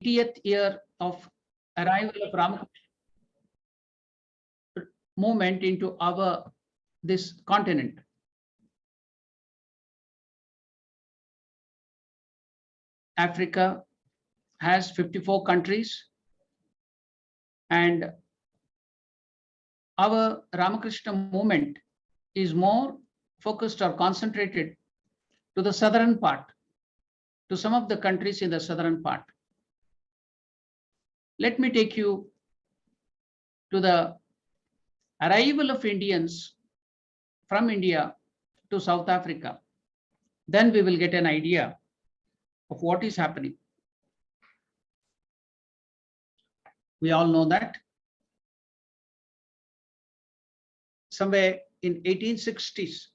80th year of arrival of Ramakrishna movement into this continent. Africa has 54 countries, and our Ramakrishna movement is more focused or concentrated to the southern part, to some of the countries in the southern part. Let me take you to the arrival of Indians from India to South Africa. Then we will get an idea of what is happening. We all know that somewhere in 1860s,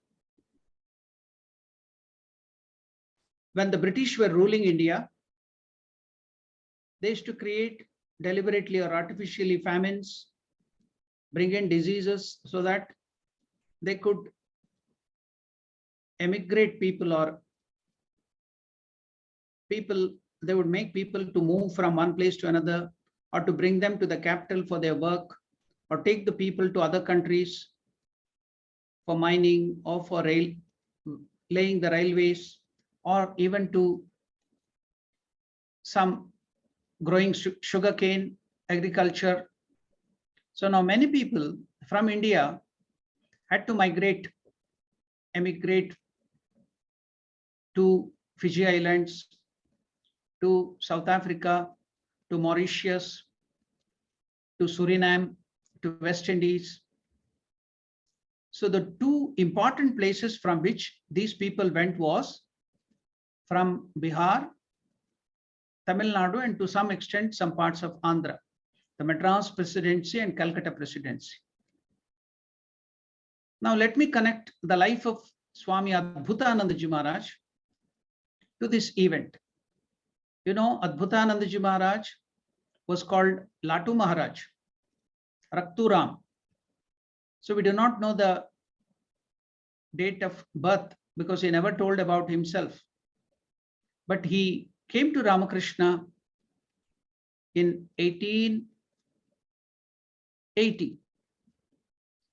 when the British were ruling India, they used to create deliberately or artificially famines, bring in diseases so that they could emigrate people, or they would make people to move from one place to another, or to bring them to the capital for their work, or take the people to other countries for mining, or for laying the railways, or even to some growing sugarcane agriculture. So now many people from India had to emigrate to Fiji Islands, to South Africa, to Mauritius, to Suriname, to West Indies. So the two important places from which these people went was from Bihar, Tamil Nadu, and to some extent some parts of Andhra, the Madras Presidency and Calcutta Presidency. Now let me connect the life of Swami Adbhutanandaji Maharaj to this event. You know, Adbhutanandaji Maharaj was called Latu Maharaj, Rakturam. So we do not know the date of birth because he never told about himself. But he came to Ramakrishna in 1880.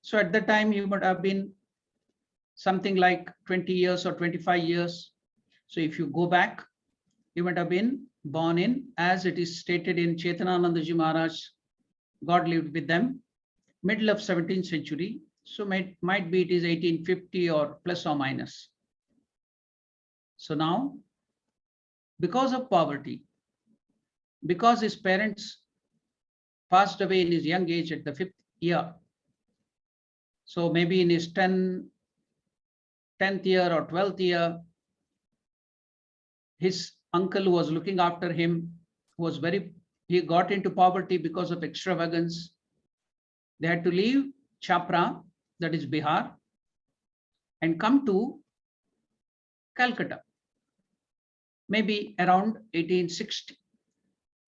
So at that time, he would have been something like 20 years or 25 years. So if you go back, he would have been born in, as it is stated in Chetananandaji Maharaj, God lived with them, middle of 17th century. So might be it is 1850 or plus or minus. So now, because of poverty, because his parents passed away in his young age at the 5th year, so maybe in his 10th year or 12th year, his uncle who was looking after him he got into poverty because of extravagance. They had to leave Chapra, that is Bihar, and come to Calcutta, maybe around 1860.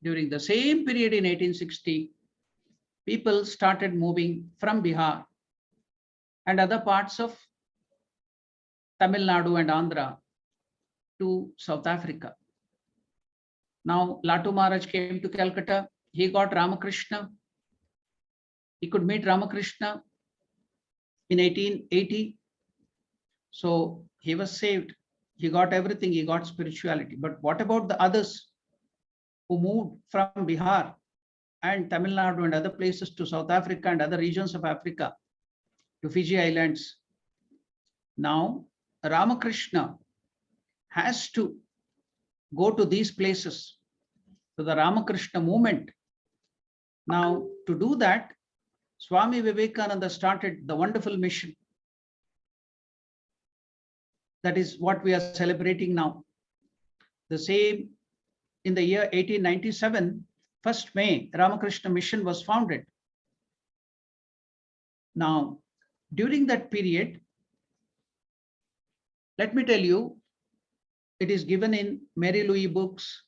During the same period in 1860, people started moving from Bihar and other parts of Tamil Nadu and Andhra to South Africa. Now, Latu Maharaj came to Calcutta. He got Ramakrishna. He could meet Ramakrishna in 1880. So he was saved. He got everything. He got spirituality. But what about the others who moved from Bihar and Tamil Nadu and other places to South Africa and other regions of Africa, to Fiji Islands? Now, Ramakrishna has to go to these places, to the Ramakrishna movement. Now, to do that, Swami Vivekananda started the wonderful mission. That is what we are celebrating now. The same, in the year 1897, 1st May, Ramakrishna Mission was founded. Now, during that period, let me tell you, it is given in Mary Louis books,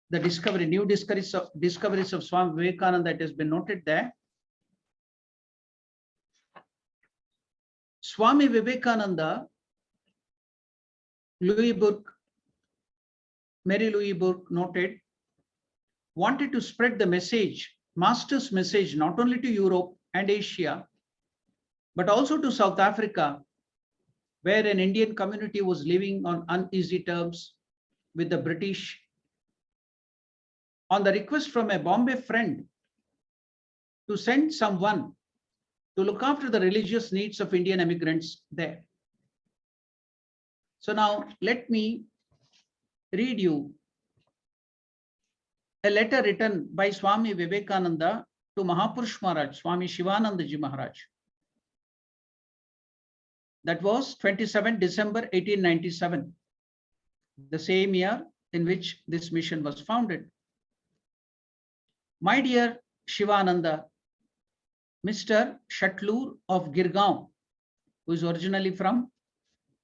the new discoveries of Swami Vivekananda, that has been noted there. Swami Vivekananda, Louis book, Mary Louise Burke noted, wanted to spread the message, Master's message, not only to Europe and Asia, but also to South Africa, where an Indian community was living on uneasy terms with the British. On the request from a Bombay friend to send someone to look after the religious needs of Indian immigrants there. So now let me read you a letter written by Swami Vivekananda to Mahapurush Maharaj, Swami Shivananda Ji Maharaj. That was 27 December 1897, the same year in which this mission was founded. My dear Shivananda, Mr. Shatlur of Girgaon, who is originally from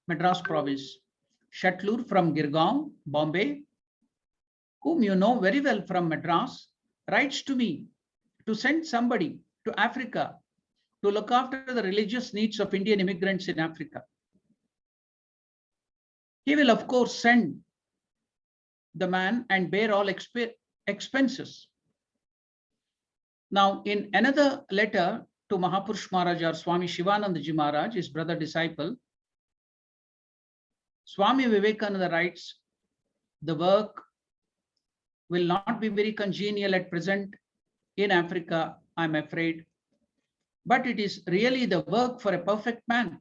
Madras province, Shatlur from Girgaon, Bombay, whom you know very well from Madras, writes to me to send somebody to Africa to look after the religious needs of Indian immigrants in Africa. He will, of course, send the man and bear all expenses. Now, in another letter to Mahapurush Maharaj or Swami Shivananda Ji Maharaj, his brother disciple, Swami Vivekananda writes, the work will not be very congenial at present in Africa, I'm afraid, but it is really the work for a perfect man.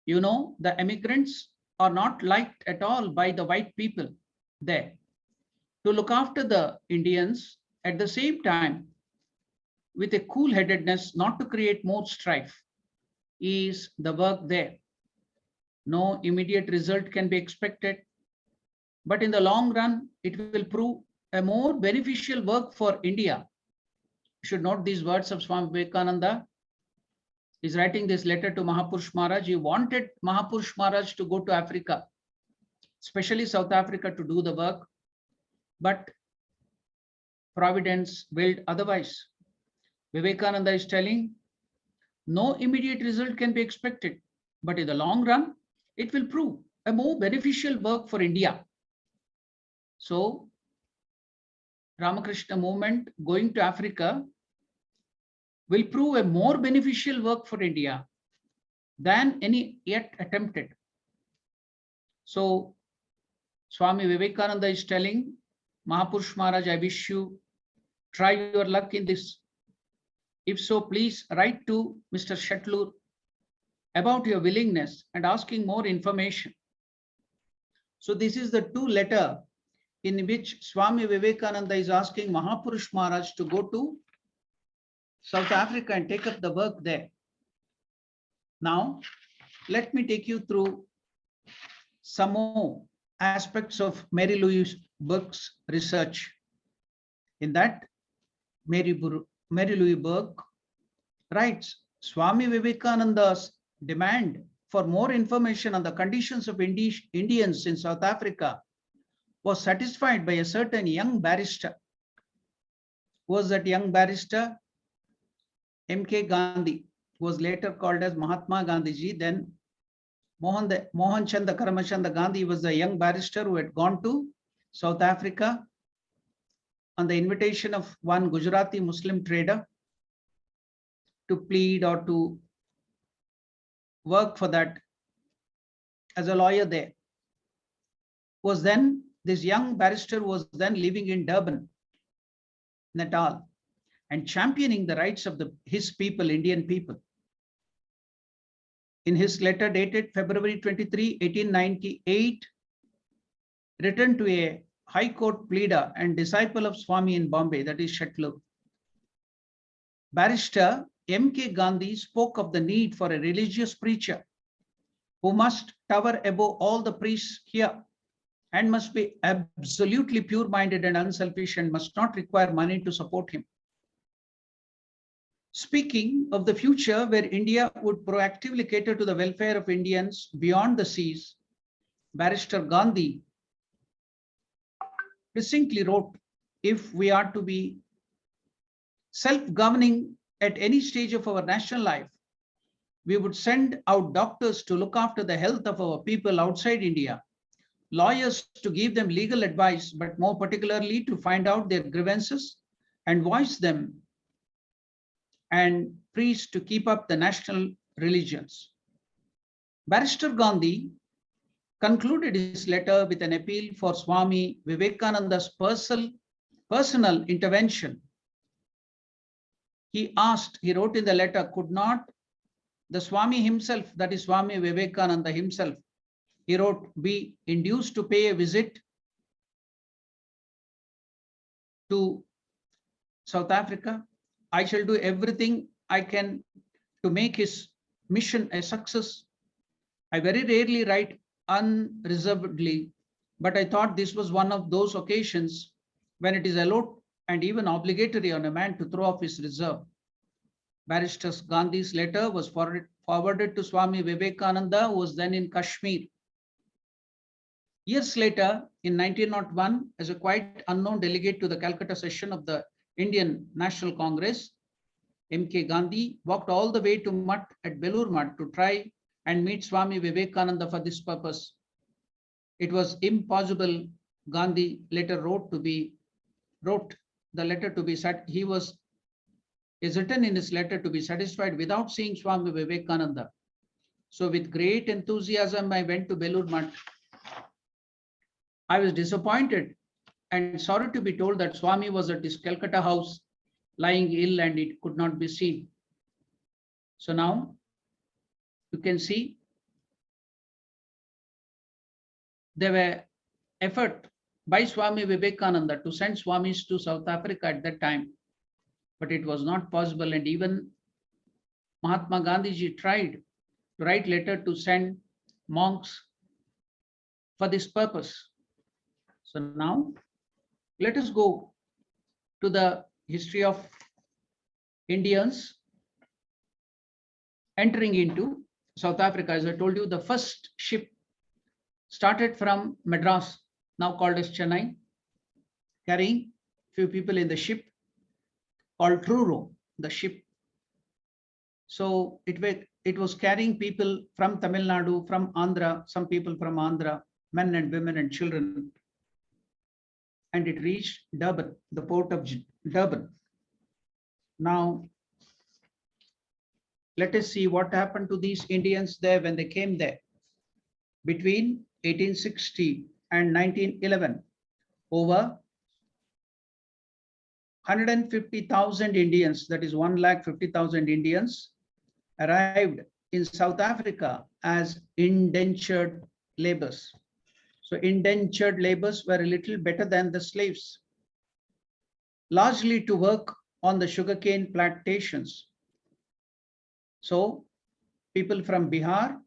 You know, the immigrants are not liked at all by the white people there. To look after the Indians at the same time, with a cool-headedness, not to create more strife, is the work there. No immediate result can be expected, but in the long run, it will prove a more beneficial work for India. You should note these words of Swami Vivekananda. He's writing this letter to Mahapurush Maharaj. He wanted Mahapurush Maharaj to go to Africa, especially South Africa, to do the work, but Providence willed otherwise. Vivekananda is telling, no immediate result can be expected, but in the long run, it will prove a more beneficial work for India. So, Ramakrishna Movement going to Africa will prove a more beneficial work for India than any yet attempted. So, Swami Vivekananda is telling Mahapurush Maharaj, I wish you try your luck in this. If so, please write to Mr. Shatlur about your willingness and asking more information. So this is the two letter in which Swami Vivekananda is asking Mahapurush Maharaj to go to South Africa and take up the work there. Now, let me take you through some more aspects of Mary Louise Burke's research. In that, Mary Louise Burke writes, Swami Vivekananda's demand for more information on the conditions of Indians in South Africa was satisfied by a certain young barrister. Who was that young barrister? M.K. Gandhi, who was later called as Mahatma Gandhiji. Then Mohan Chanda Karamachanda Gandhi was the young barrister who had gone to South Africa on the invitation of one Gujarati Muslim trader to plead or to work for that as a lawyer there. This young barrister was then living in Durban, Natal, and championing the rights of his people, Indian people. In his letter dated February 23, 1898, written to a High Court pleader and disciple of Swami in Bombay, that is Shatlur, Barrister M.K. Gandhi spoke of the need for a religious preacher who must tower above all the priests here and must be absolutely pure-minded and unselfish and must not require money to support him. Speaking of the future where India would proactively cater to the welfare of Indians beyond the seas, Barrister Gandhi distinctly wrote, if we are to be self-governing at any stage of our national life, we would send out doctors to look after the health of our people outside India, lawyers to give them legal advice, but more particularly to find out their grievances and voice them, and priests to keep up the national religions. Barrister Gandhi concluded his letter with an appeal for Swami Vivekananda's personal intervention. He wrote in the letter, could not the Swami himself, that is Swami Vivekananda himself, he wrote, be induced to pay a visit to South Africa? I shall do everything I can to make his mission a success. I very rarely write unreservedly, but I thought this was one of those occasions when it is allowed and even obligatory on a man to throw off his reserve. Barrister Gandhi's letter was forwarded to Swami Vivekananda, who was then in Kashmir. Years later, in 1901, as a quite unknown delegate to the Calcutta session of the Indian National Congress, M.K. Gandhi walked all the way to Mutt at Belur Mutt to try and meet Swami Vivekananda for this purpose. It was impossible. Gandhi later wrote the letter to be said. He is written in his letter to be satisfied without seeing Swami Vivekananda. So with great enthusiasm, I went to Belur Mutt. I was disappointed and sorry to be told that Swami was at his Calcutta house lying ill and it could not be seen. So now you can see there were effort by Swami Vivekananda to send Swamis to South Africa at that time, but it was not possible. And even Mahatma Gandhiji tried to write letter to send monks for this purpose. So now let us go to the history of Indians entering into South Africa. As I told you, the first ship started from Madras, now called as Chennai, carrying few people in the ship called Truro, the ship. So it was carrying people from Tamil Nadu, from Andhra, some people from Andhra, men and women and children. And it reached Durban, the port of Durban. Now, let us see what happened to these Indians there when they came there. Between 1860 and 1911, over 150,000 Indians, that is 150,000 Indians, arrived in South Africa as indentured laborers. So indentured laborers were a little better than the slaves, largely to work on the sugarcane plantations. So people from Bihar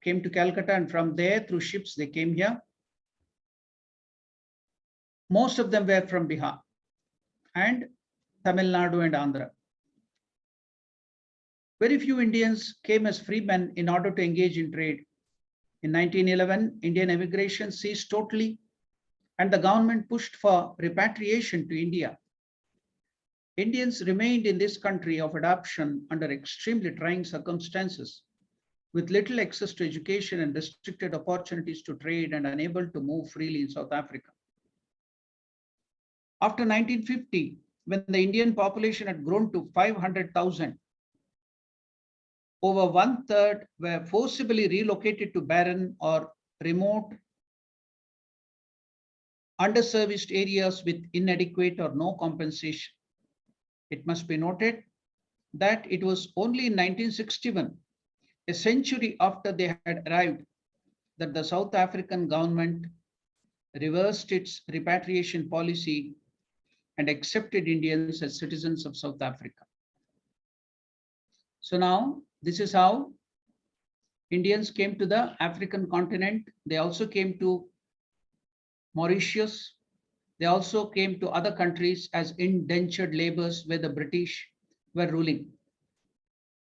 came to Calcutta, and from there through ships they came here. Most of them were from Bihar and Tamil Nadu and Andhra. Very few Indians came as freemen in order to engage in trade. In 1911, Indian immigration ceased totally, and the government pushed for repatriation to India. Indians remained in this country of adoption under extremely trying circumstances, with little access to education and restricted opportunities to trade, and unable to move freely in South Africa. After 1950, when the Indian population had grown to 500,000, over 1/3 were forcibly relocated to barren or remote, underserviced areas with inadequate or no compensation. It must be noted that it was only in 1961, a century after they had arrived, that the South African government reversed its repatriation policy and accepted Indians as citizens of South Africa. So now, this is how Indians came to the African continent. They also came to Mauritius. They also came to other countries as indentured laborers where the British were ruling.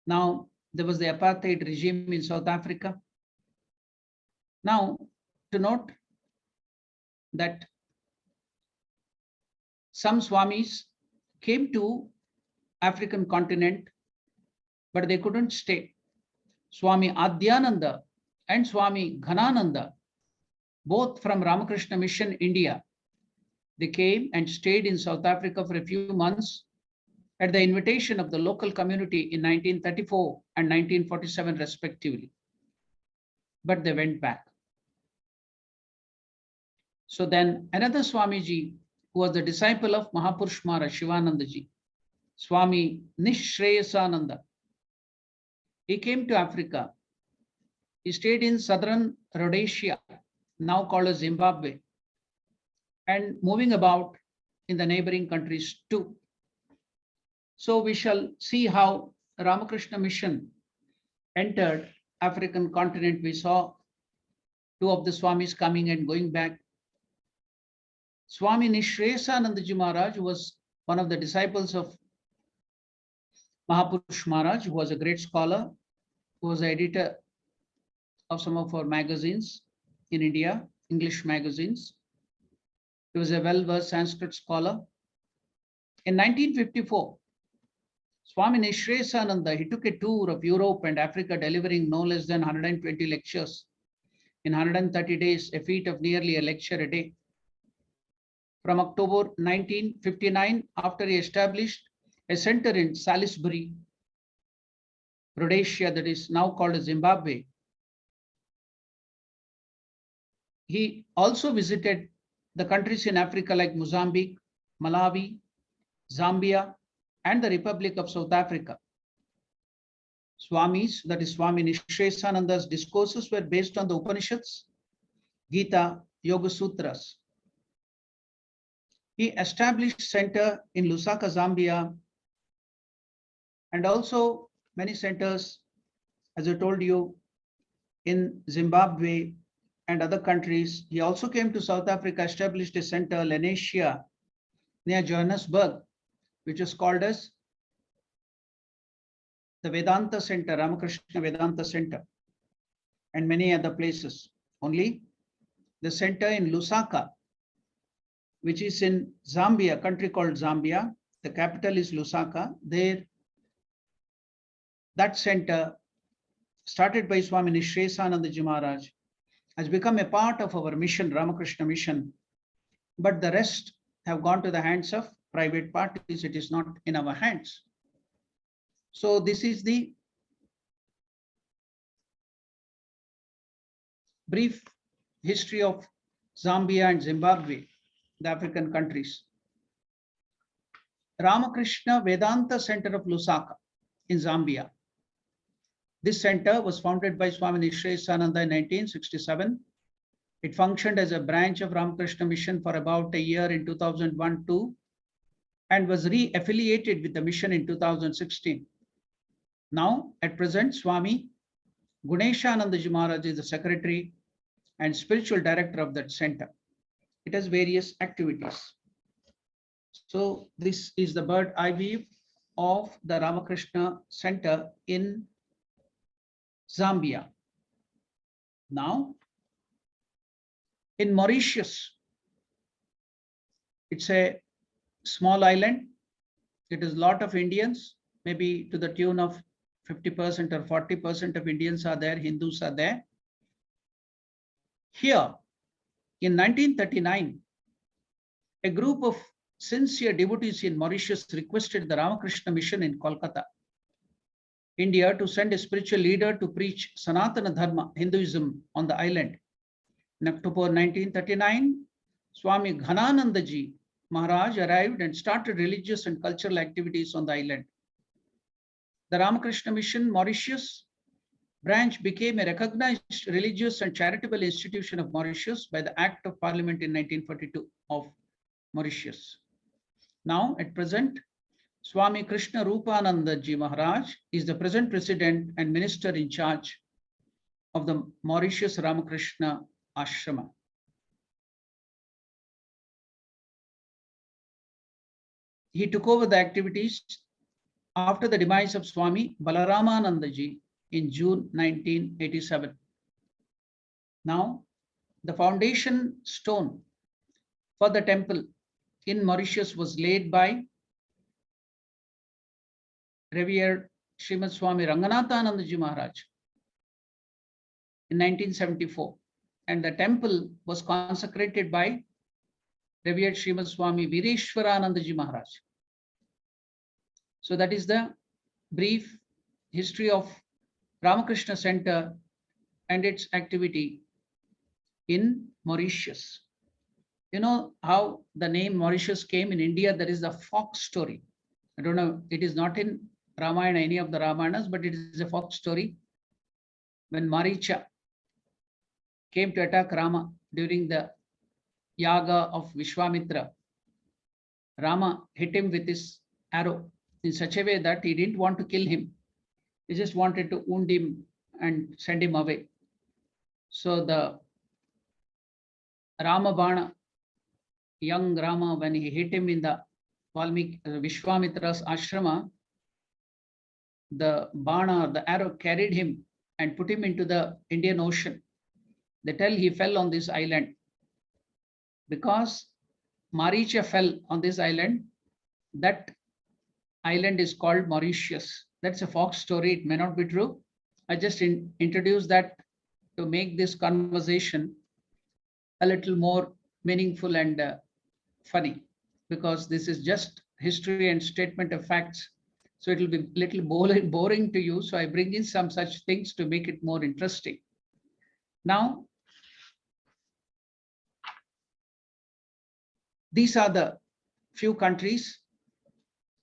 Now, there was the apartheid regime in South Africa. Now, to note that some Swamis came to African continent, but they couldn't stay. Swami Adyananda and Swami Ghanananda, both from Ramakrishna Mission India. They came and stayed in South Africa for a few months at the invitation of the local community in 1934 and 1947 respectively. But they went back. So then another Swamiji, who was the disciple of Mahapurush Maharaj Shivanandaji, Swami Nishreyasananda, he came to Africa. He stayed in southern Rhodesia, now called as Zimbabwe, and moving about in the neighboring countries too. So we shall see how Ramakrishna Mission entered African continent. We saw two of the Swamis coming and going back. Swami Nishreyasanandaji Maharaj was one of the disciples of Mahapurush Maharaj, who was a great scholar, who was the editor of some of our magazines in India, English magazines. He was a well-versed Sanskrit scholar. In 1954, Swami Nishreyasananda, he took a tour of Europe and Africa, delivering no less than 120 lectures in 130 days, a feat of nearly a lecture a day. From October 1959, after he established a center in Salisbury, Rhodesia, that is now called Zimbabwe, he also visited the countries in Africa like Mozambique, Malawi, Zambia, and the Republic of South Africa. Swamis, that is Swami Nishreyasananda's discourses were based on the Upanishads, Gita, Yoga Sutras. He established center in Lusaka, Zambia, and also many centers, as I told you, in Zimbabwe and other countries. He also came to South Africa, established a center, Lenasia, near Johannesburg, which is called as the Vedanta Center, Ramakrishna Vedanta Centre, and many other places. Only the center in Lusaka, which is in Zambia, a country called Zambia, the capital is Lusaka. There, that center, started by Swami Nishreyasanandaji Maharaj, has become a part of our mission, Ramakrishna Mission, but the rest have gone to the hands of private parties. It is not in our hands. So this is the brief history of Zambia and Zimbabwe, the African countries. Ramakrishna Vedanta Centre of Lusaka in Zambia. This center was founded by Swami Nishreyasananda in 1967. It functioned as a branch of Ramakrishna Mission for about a year in 2001-2 and was re-affiliated with the mission in 2016. Now, at present, Swami Ganeshanandaji Maharaj is the secretary and spiritual director of that center. It has various activities. So this is the bird eye view of the Ramakrishna Center in Zambia. Now, in Mauritius, it's a small island. It is a lot of Indians, maybe to the tune of 50% or 40% of Indians are there, Hindus are there. Here, in 1939, a group of sincere devotees in Mauritius requested the Ramakrishna Mission in Kolkata, India, to send a spiritual leader to preach Sanatana Dharma, Hinduism, on the island. In October 1939, Swami Ghananandaji Maharaj arrived and started religious and cultural activities on the island. The Ramakrishna Mission Mauritius branch became a recognized religious and charitable institution of Mauritius by the Act of Parliament in 1942 of Mauritius. Now, at present, Swami Krishna Rupanandaji Maharaj is the present president and minister in charge of the Mauritius Ramakrishna Ashrama. He took over the activities after the demise of Swami Balaramanandaji in June 1987. Now, the foundation stone for the temple in Mauritius was laid by Revered Srimad Swami Ranganathanandaji Maharaj in 1974, and the temple was consecrated by revered Srimad Swami Vireshwaranandaji Maharaj. So that is the brief history of Ramakrishna Center and its activity in Mauritius. You know how the name Mauritius came in India? There is a fox story. I don't know, it is not in Ramayana, any of the Ramayanas, but it is a fox story. When Maricha came to attack Rama during the yaga of Vishwamitra, Rama hit him with his arrow in such a way that he didn't want to kill him. He just wanted to wound him and send him away. So the Rama Bana, young Rama, when he hit him in the Vishwamitra's ashrama, the Bana, the arrow carried him and put him into the Indian Ocean. They tell he fell on this island. Because Maricha fell on this island, that island is called Mauritius. That's a fox story. It may not be true. I just introduced that to make this conversation a little more meaningful and funny, because this is just history and statement of facts. So it will be a little boring to you. So I bring in some such things to make it more interesting. Now, these are the few countries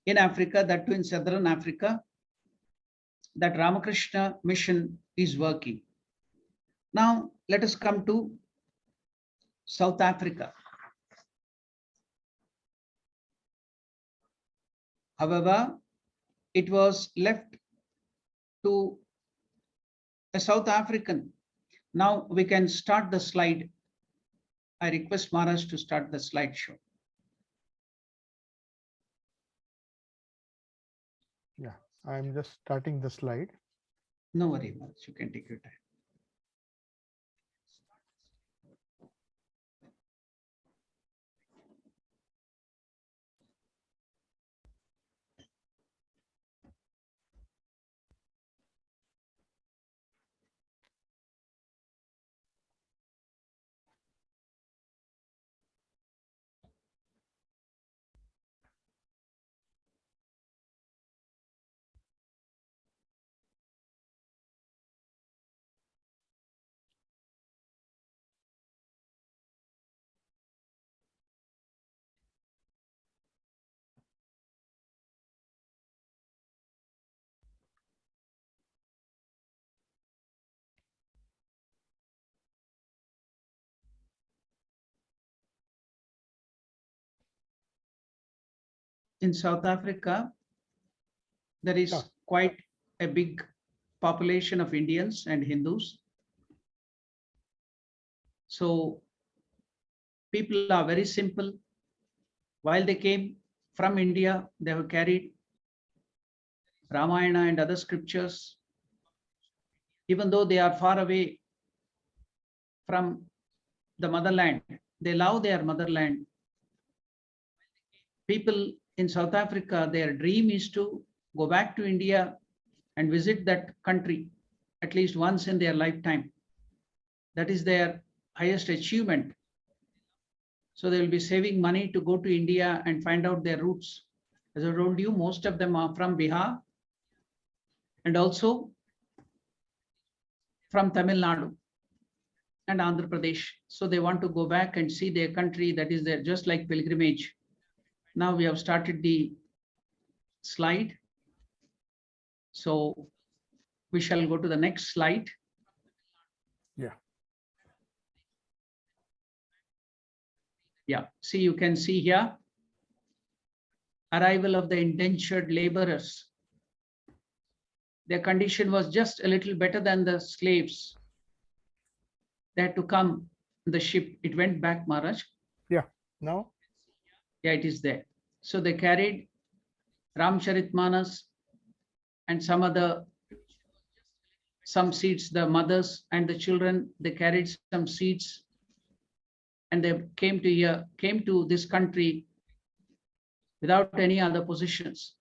in Africa, that too in Southern Africa, that Ramakrishna Mission is working. Now, let us come to South Africa. However, it was left to a South African. Now we can start the slide. I request Maharaj to start the slideshow. Yeah, I'm just starting the slide. No worry, Maharaj, you can take your time. In South Africa, there is quite a big population of Indians and Hindus. So people are very simple. While they came from India, they have carried Ramayana and other scriptures. Even though they are far away from the motherland, they love their motherland. People in South Africa, their dream is to go back to India and visit that country at least once in their lifetime. That is their highest achievement. So they will be saving money to go to India and find out their roots. As I told you, most of them are from Bihar and also from Tamil Nadu and Andhra Pradesh. So they want to go back and see their country. That is their, just like pilgrimage. Now we have started the slide. So we shall go to the next slide. Yeah. Yeah, see, you can see here, arrival of the indentured laborers. Their condition was just a little better than the slaves. They had to come in the ship. It went back, Maharaj. Yeah, now? Yeah, it is there. So they carried Ramcharitmanas and some seeds, the mothers and the children, they carried some seeds, and they came to this country without any other possessions.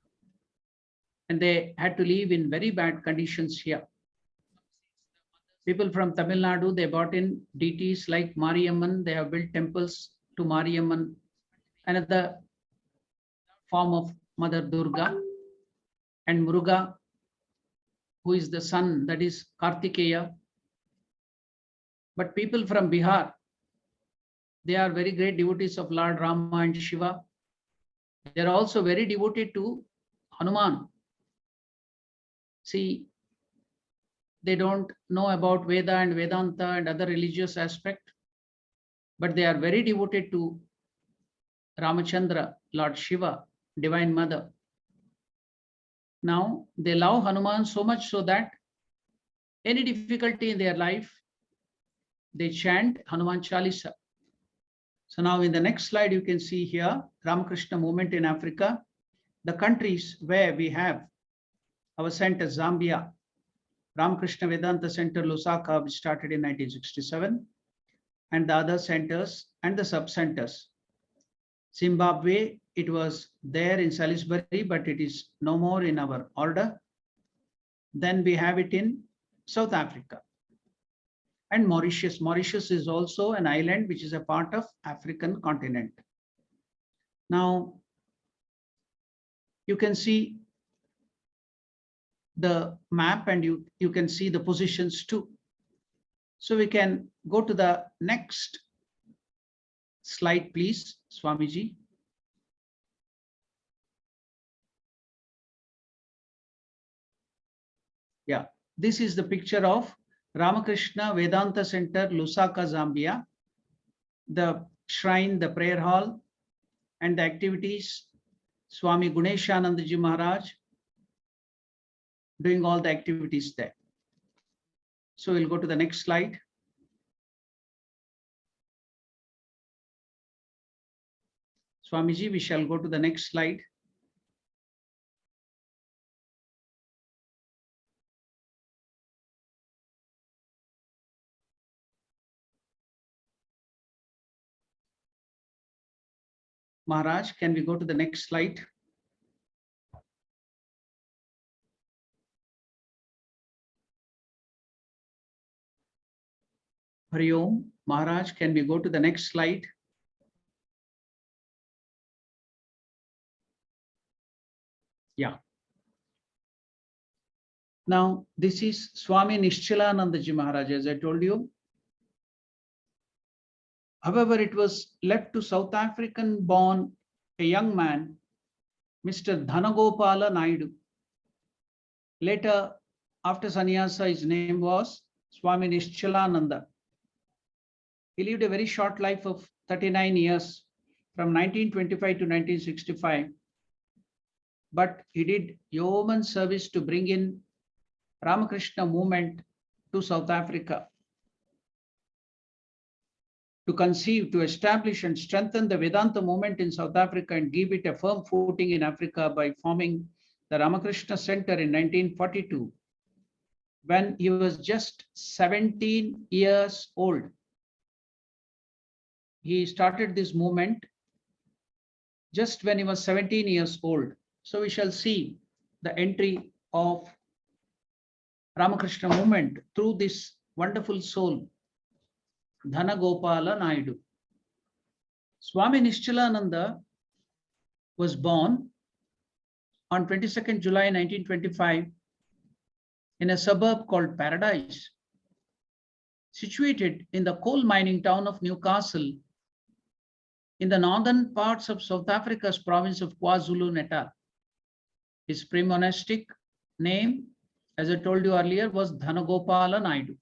And they had to live in very bad conditions here. People from Tamil Nadu, they brought in deities like Mariamman. They have built temples to Mariamman, another form of Mother Durga, and Muruga, who is the sun, that is Kartikeya. But people from Bihar, they are very great devotees of Lord Rama and Shiva. They are also very devoted to Hanuman. See, they don't know about Veda and Vedanta and other religious aspect, but they are very devoted to Ramachandra, Lord Shiva, Divine Mother. Now, they love Hanuman so much so that any difficulty in their life, they chant Hanuman Chalisa. So now in the next slide, you can see here, Ramakrishna Movement in Africa, the countries where we have our center, Zambia, Ramakrishna Vedanta Centre Lusaka, which started in 1967, and the other centers and the sub-centers. Zimbabwe, it was there in Salisbury, but it is no more in our order. Then we have it in South Africa. And Mauritius. Mauritius is also an island which is a part of African continent. Now, you can see the map and you can see the positions too. So we can go to the next slide, please, Swamiji. Yeah, this is the picture of Ramakrishna Vedanta Centre, Lusaka, Zambia. The shrine, the prayer hall, and the activities. Swami Ganeshanandaji Maharaj doing all the activities there. So we'll go to the next slide. Swamiji, we shall go to the next slide. Maharaj, can we go to the next slide? Hari Om. Maharaj, can we go to the next slide? Yeah. Now, this is Swami Nishchalanandaji Maharaj, as I told you. However, it was left to South African born a young man, Mr. Dhanagopala Naidu. Later, after sannyasa, his name was Swami Nishchalananda. He lived a very short life of 39 years, from 1925 to 1965. But he did yeoman service to bring in Ramakrishna Movement to South Africa, to conceive, to establish and strengthen the Vedanta movement in South Africa and give it a firm footing in Africa by forming the Ramakrishna Centre in 1942. When he was just 17 years old, he started this movement just when he was 17 years old. So we shall see the entry of Ramakrishna Movement through this wonderful soul, Dhanagopala Naidu. Swami Nishchalananda was born on 22nd July 1925 in a suburb called Paradise, situated in the coal mining town of Newcastle in the northern parts of South Africa's province of KwaZulu-Natal. His pre-monastic name, as I told you earlier, was Dhanagopala Naidu.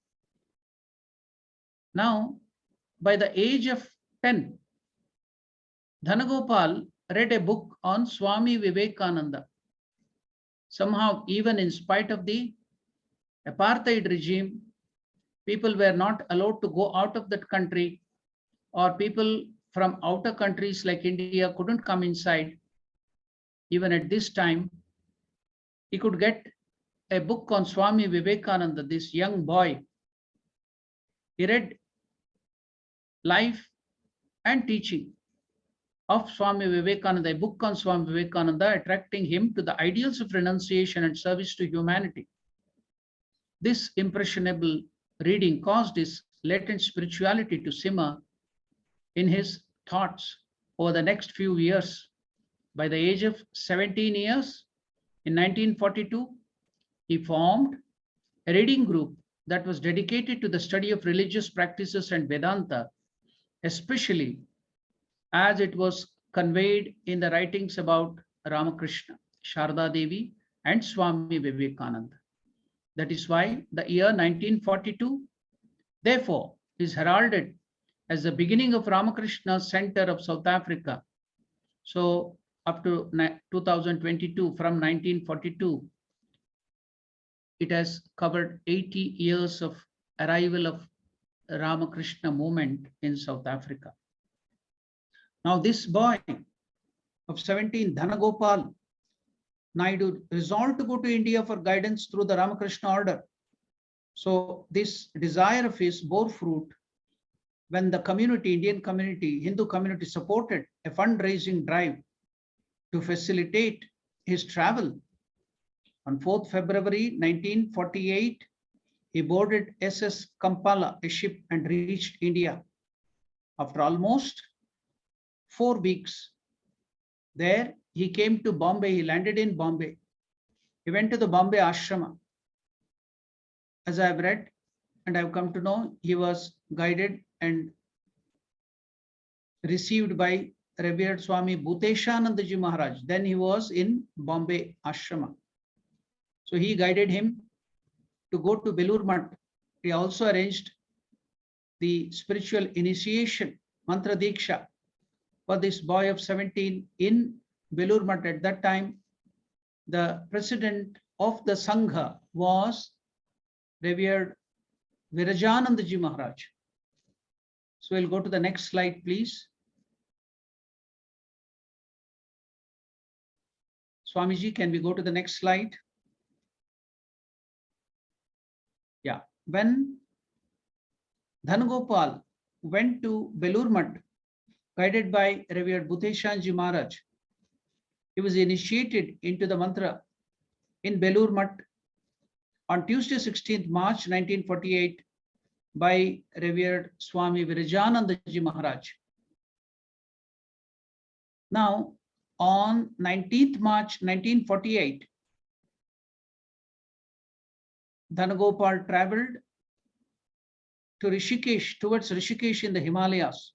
Now, by the age of 10, Dhanagopal read a book on Swami Vivekananda. Somehow, even in spite of the apartheid regime, people were not allowed to go out of that country, or people from outer countries like India couldn't come inside. Even at this time, he could get a book on Swami Vivekananda, this young boy. He read life and teaching of Swami Vivekananda, a book on Swami Vivekananda, attracting him to the ideals of renunciation and service to humanity. This impressionable reading caused his latent spirituality to simmer in his thoughts over the next few years. By the age of 17 years, in 1942, he formed a reading group that was dedicated to the study of religious practices and Vedanta, especially as it was conveyed in the writings about Ramakrishna, Sharda Devi, and Swami Vivekananda. That is why the year 1942, therefore, is heralded as the beginning of Ramakrishna Centre of South Africa. So up to 2022, from 1942, it has covered 80 years of arrival of Ramakrishna Movement in South Africa. Now this boy of 17, Dhanagopal Naidu, resolved to go to India for guidance through the Ramakrishna order. So this desire of his bore fruit when the community, Indian community, Hindu community supported a fundraising drive to facilitate his travel. On 4th February 1948, he boarded SS Kampala, a ship, and reached India. After almost 4 weeks there, he came to Bombay. He landed in Bombay. He went to the Bombay ashrama. As I have read and I've come to know, he was guided and received by revered Swami Bhuteshanandaji Maharaj. Then he was in Bombay ashrama. So he guided him to go to Belur Math. He also arranged the spiritual initiation, Mantra Diksha, for this boy of 17 in Belur Math. At that time, the president of the Sangha was revered Virajanandaji Maharaj. So we'll go to the next slide, please. Swamiji, can we go to the next slide? Yeah, when Dhanagopal went to Belur Math, guided by revered Bhuteshanji Maharaj, he was initiated into the mantra in Belur Math on Tuesday, 16th March 1948 by revered Swami Virajanandaji Maharaj. Now, on 19th March 1948, Dhanagopal traveled to Rishikesh, towards Rishikesh in the Himalayas.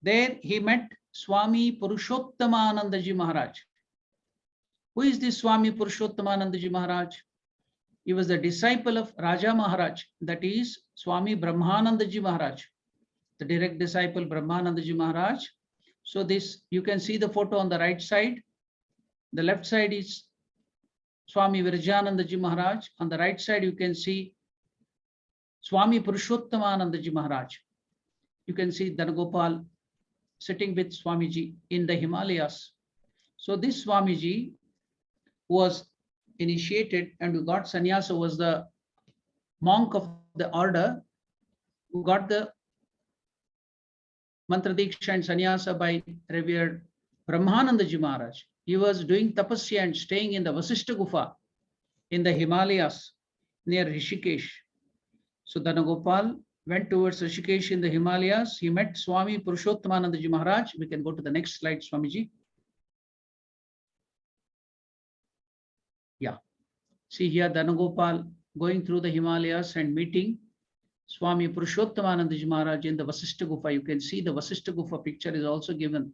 There he met Swami Purushottomanandaji Maharaj. Who is this Swami Purushottomanandaji Maharaj? He was the disciple of Raja Maharaj, that is Swami Brahmanandaji Maharaj, the direct disciple Brahmanandaji Maharaj. So this, you can see the photo on the right side. The left side is Swami Virajanandaji Maharaj. On the right side, you can see Swami Purushottomanandaji Maharaj. You can see Dhanagopal sitting with Swamiji in the Himalayas. So this Swamiji was initiated and who got sannyasa, was the monk of the order who got the mantra diksha and sannyasa by revered Brahmanandaji Maharaj. He was doing tapasya and staying in the Vasishta Gufa in the Himalayas near Rishikesh. So Dhanagopal went towards Rishikesh in the Himalayas. He met Swami Purushottomanandaji Maharaj. We can go to the next slide, Swamiji. Yeah. See here, Dhanagopal going through the Himalayas and meeting Swami Purushottomanandaji Maharaj in the Vasishta Gufa. You can see the Vasishta Gufa picture is also given.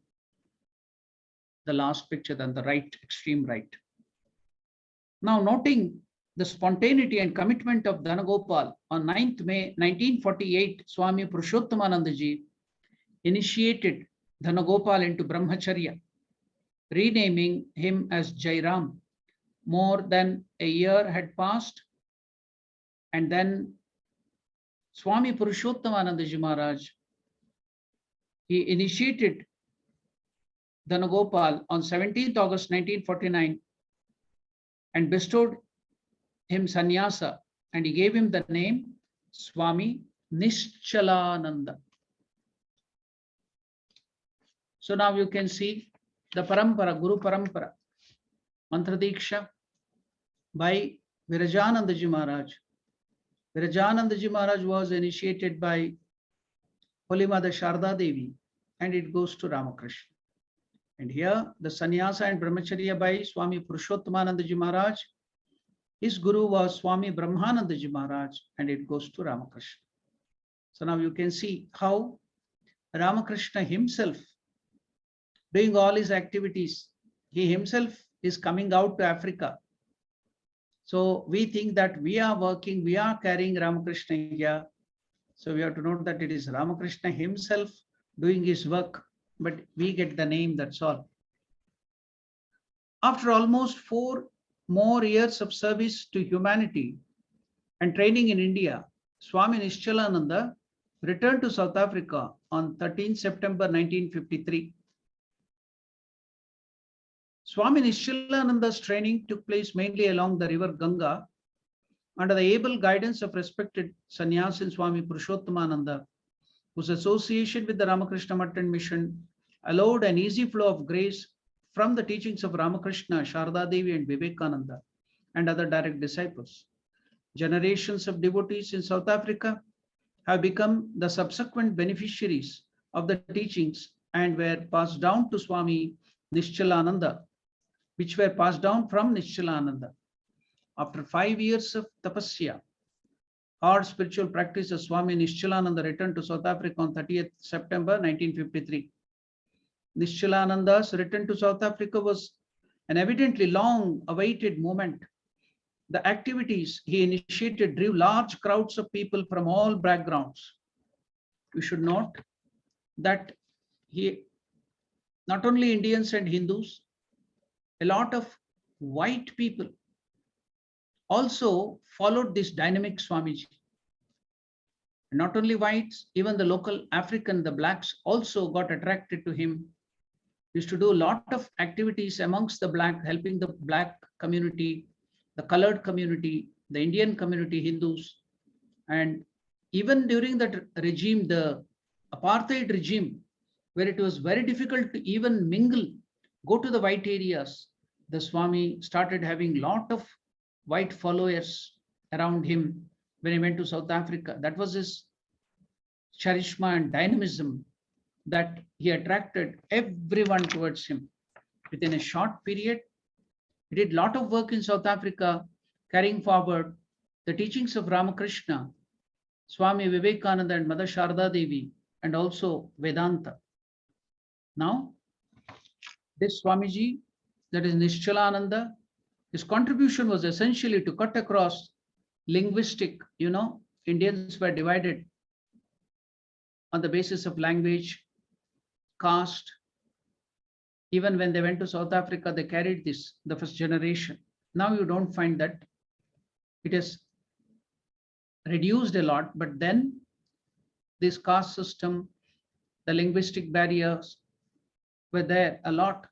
The last picture on the right, extreme right. Now, noting the spontaneity and commitment of Dhanagopal, on 9th May 1948, Swami Purushottomanandaji initiated Dhanagopal into Brahmacharya, renaming him as Jairam. More than a year had passed, and then Swami Purushottomanandaji Maharaj, he initiated Dhanagopal on 17th August 1949 and bestowed him sannyasa, and he gave him the name Swami Nishchalananda. So now you can see the parampara, Guru Parampara, Mantra Diksha by Virajanandaji Maharaj. Virajanandaji Maharaj was initiated by Holy Mother Sharda Devi, and it goes to Ramakrishna. And here the sannyasa and brahmacharya by Swami Purushottomanandaji Maharaj. His guru was Swami Brahmanandaji Maharaj, and it goes to Ramakrishna. So now you can see how Ramakrishna himself doing all his activities. He himself is coming out to Africa. So we think that we are working, we are carrying Ramakrishna here. So we have to note that it is Ramakrishna himself doing his work, but we get the name, that's all. After almost 4 more years of service to humanity and training in India, Swami Nishchalananda returned to South Africa on 13 September 1953. Swami Nishchalananda's training took place mainly along the river Ganga under the able guidance of respected sannyasin Swami Purushottomananda, whose association with the Ramakrishna Mission allowed an easy flow of grace from the teachings of Ramakrishna, Sharda Devi and Vivekananda and other direct disciples. Generations of devotees in South Africa have become the subsequent beneficiaries of the teachings and were passed down to Swami Nishchalananda, which were passed down from Nishchalananda. After 5 years of tapasya, hard spiritual practice, of Swami Nishchalananda returned to South Africa on 30th September 1953. Nishchalananda's return to South Africa was an evidently long-awaited moment. The activities he initiated drew large crowds of people from all backgrounds. We should note that not only Indians and Hindus, a lot of white people also followed this dynamic Swamiji. Not only whites, even the local African, the blacks also got attracted to him. He used to do a lot of activities amongst the black, helping the black community, the colored community, the Indian community, Hindus. And even during that regime, the apartheid regime, where it was very difficult to even mingle, go to the white areas, the Swami started having a lot of white followers around him when he went to South Africa. That was his charisma and dynamism that he attracted everyone towards him. Within a short period, he did a lot of work in South Africa, carrying forward the teachings of Ramakrishna, Swami Vivekananda and Mother Sharda Devi, and also Vedanta. Now, this Swamiji, that is Nishchalananda, his contribution was essentially to cut across linguistic, Indians were divided on the basis of language, caste. Even when they went to South Africa, they carried this, the first generation. Now you don't find that. It has reduced a lot, but then this caste system, the linguistic barriers were there a lot.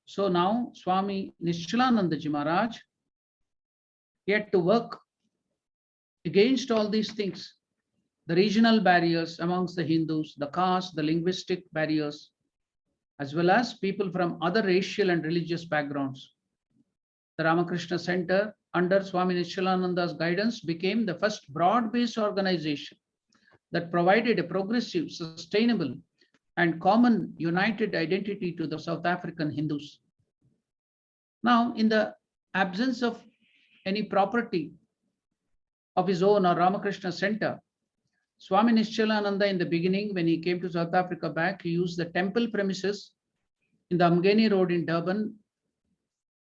So now Swami Nishchalanandaji Maharaj, he had to work against all these things, the regional barriers amongst the Hindus, the caste, the linguistic barriers, as well as people from other racial and religious backgrounds. The Ramakrishna Centre, under Swami Nishchalananda's guidance, became the first broad-based organization that provided a progressive, sustainable, and common united identity to the South African Hindus. Now, in the absence of any property of his own or Ramakrishna Centre, Swami Nishchalananda, in the beginning, when he came to South Africa back, he used the temple premises in the Amgeni Road in Durban,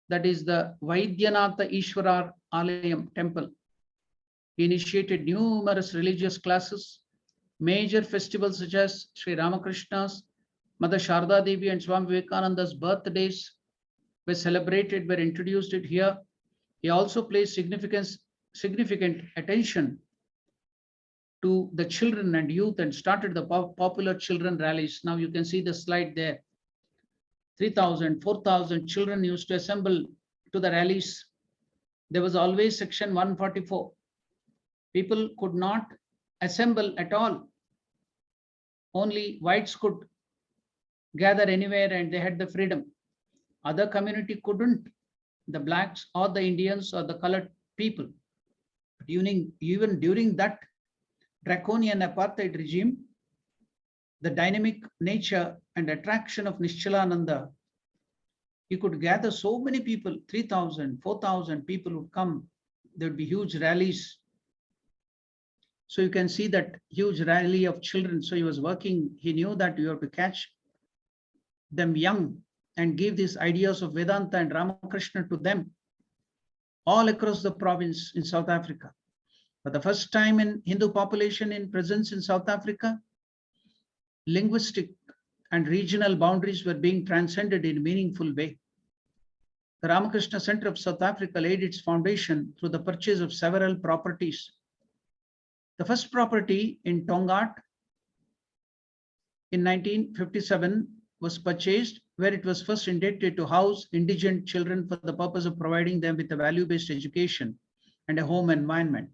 that is the Vaidyanatha Ishwarar Alayam temple. He initiated numerous religious classes. Major festivals such as Sri Ramakrishna's, Mother Sharda Devi and Swami Vivekananda's birthdays were celebrated, were introduced it here. He also placed significant attention to the children and youth and started the popular children rallies. Now you can see the slide there. 3,000, 4,000 children used to assemble to the rallies. There was always section 144. People could not assemble at all. Only whites could gather anywhere and they had the freedom. Other community couldn't, the blacks or the Indians or the colored people. Even during that draconian apartheid regime, the dynamic nature and attraction of Nishchalananda, he could gather so many people, 3,000, 4,000 people would come. There would be huge rallies. So you can see that huge rally of children. So he was working, he knew that you have to catch them young and give these ideas of Vedanta and Ramakrishna to them all across the province in South Africa. For the first time in Hindu population in presence in South Africa, linguistic and regional boundaries were being transcended in a meaningful way. The Ramakrishna Centre of South Africa laid its foundation through the purchase of several properties. The first property in Tongaat in 1957 was purchased, where it was first intended to house indigent children for the purpose of providing them with a value-based education and a home environment.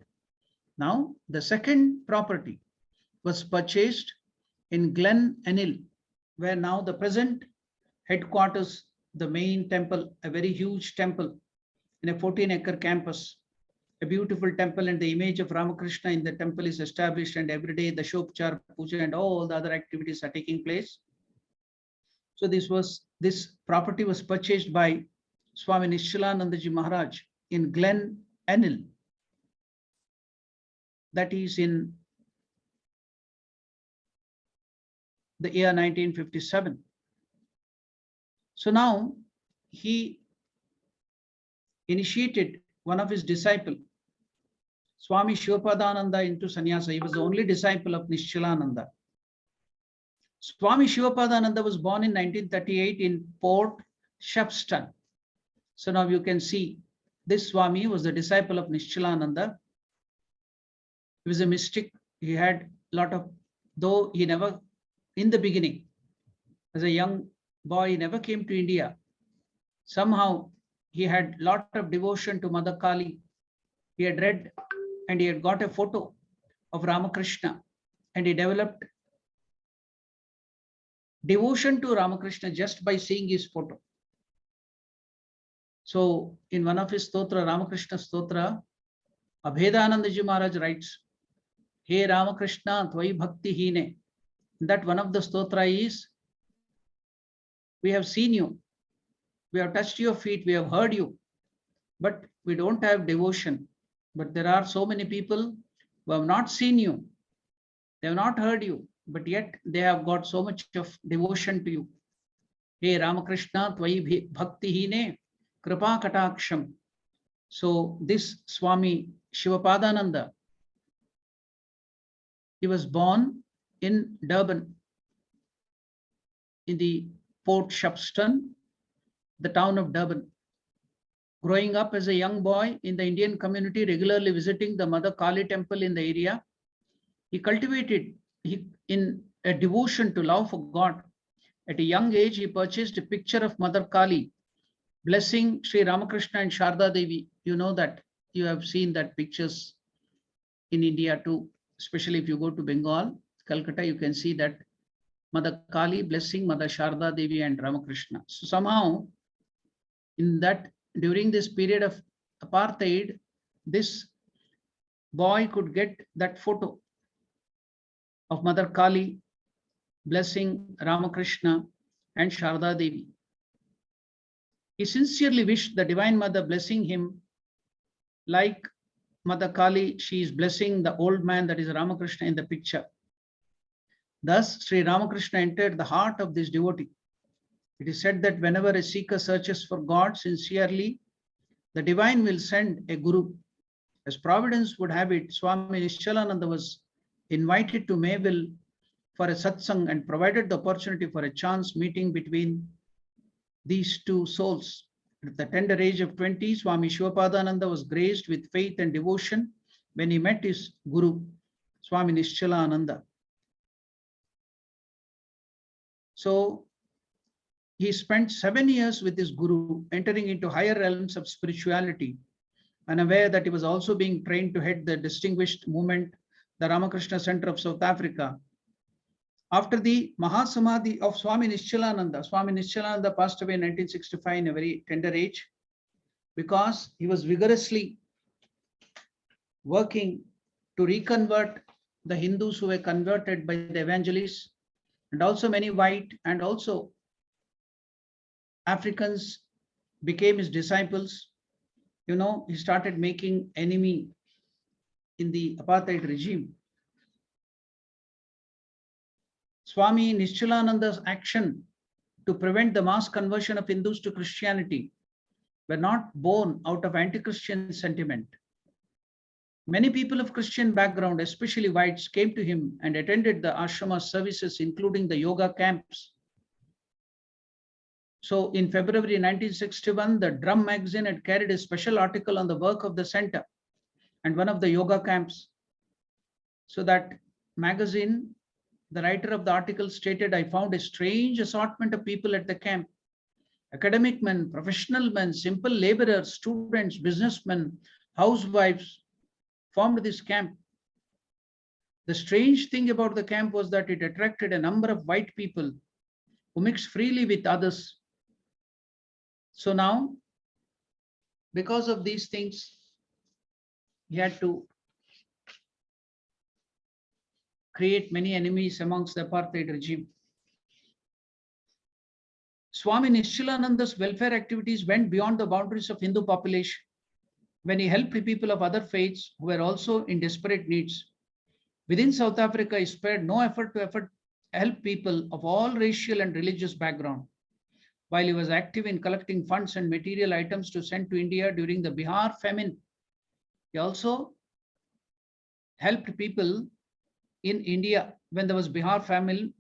Now, the second property was purchased in Glen Anil, where now the present headquarters, the main temple, a very huge temple in a 14-acre campus, a beautiful temple, and the image of Ramakrishna in the temple is established, and every day the Shopchar, Puja and all the other activities are taking place. So this property was purchased by Swami Nishchalanandaji Maharaj in Glen Anil. That is in the year 1957. So now he initiated one of his disciples, Swami Shivapadananda, into sannyasa. He was the only disciple of Nishchalananda. Swami Shivapadananda was born in 1938 in Port Shepstone. So now you can see this Swami was the disciple of Nishchalananda. He was a mystic. He had a lot of, though he never, in the beginning, as a young boy, he never came to India. Somehow he had a lot of devotion to Mother Kali. He had read and he had got a photo of Ramakrishna, and he developed devotion to Ramakrishna just by seeing his photo. So in one of his stotra, Ramakrishna stotra, Abhedanandaji Maharaj writes, Hey Ramakrishna, Tvai Bhakti Hine. That one of the stotra is, we have seen you, we have touched your feet, we have heard you, but we don't have devotion. But there are so many people who have not seen you, they have not heard you, but yet they have got so much of devotion to you. Hey Ramakrishna, Tvai Bhakti Hine, Kripa Kataksham. So this Swami Shivapadananda, he was born in Durban, in the Port Shepstone, the town of Durban. Growing up as a young boy in the Indian community, regularly visiting the Mother Kali temple in the area, he cultivated in a devotion to love for God. At a young age, he purchased a picture of Mother Kali, blessing Sri Ramakrishna and Sharda Devi. You know that, you have seen that pictures in India too, especially if you go to Bengal, Calcutta, you can see that Mother Kali blessing Mother Sharda Devi and Ramakrishna. So somehow in that, during this period of apartheid, this boy could get that photo of Mother Kali blessing Ramakrishna and Sharda Devi. He sincerely wished the Divine Mother blessing him like Mother Kali, she is blessing the old man, that is Ramakrishna, in the picture. Thus, Sri Ramakrishna entered the heart of this devotee. It is said that whenever a seeker searches for God sincerely, the divine will send a guru. As Providence would have it, Swami Nishchalananda was invited to Mayville for a satsang and provided the opportunity for a chance meeting between these two souls. At the tender age of 20, Swami Shivapadananda was graced with faith and devotion when he met his guru, Swami Nishchalananda. So he spent 7 years with his guru, entering into higher realms of spirituality, unaware that he was also being trained to head the distinguished movement, the Ramakrishna Centre of South Africa. After the Mahasamadhi of Swami Nishchalananda passed away in 1965 in a very tender age, because he was vigorously working to reconvert the Hindus who were converted by the evangelists, and also many white and also Africans became his disciples. He started making enemy in the apartheid regime. Swami Nishchalananda's action to prevent the mass conversion of Hindus to Christianity were not born out of anti-Christian sentiment. Many people of Christian background, especially whites, came to him and attended the ashrama services, including the yoga camps. So in February 1961, the Drum magazine had carried a special article on the work of the center and one of the yoga camps. So that magazine, the writer of the article stated, I found a strange assortment of people at the camp. Academic men, professional men, simple laborers, students, businessmen, housewives formed this camp. The strange thing about the camp was that it attracted a number of white people who mixed freely with others. So now, because of these things, he had to create many enemies amongst the apartheid regime. Swami Nishchalananda's welfare activities went beyond the boundaries of Hindu population when he helped people of other faiths who were also in desperate needs. Within South Africa, he spared no effort to help people of all racial and religious background. While he was active in collecting funds and material items to send to India during the Bihar famine, he also helped people in India when there was Bihar famine.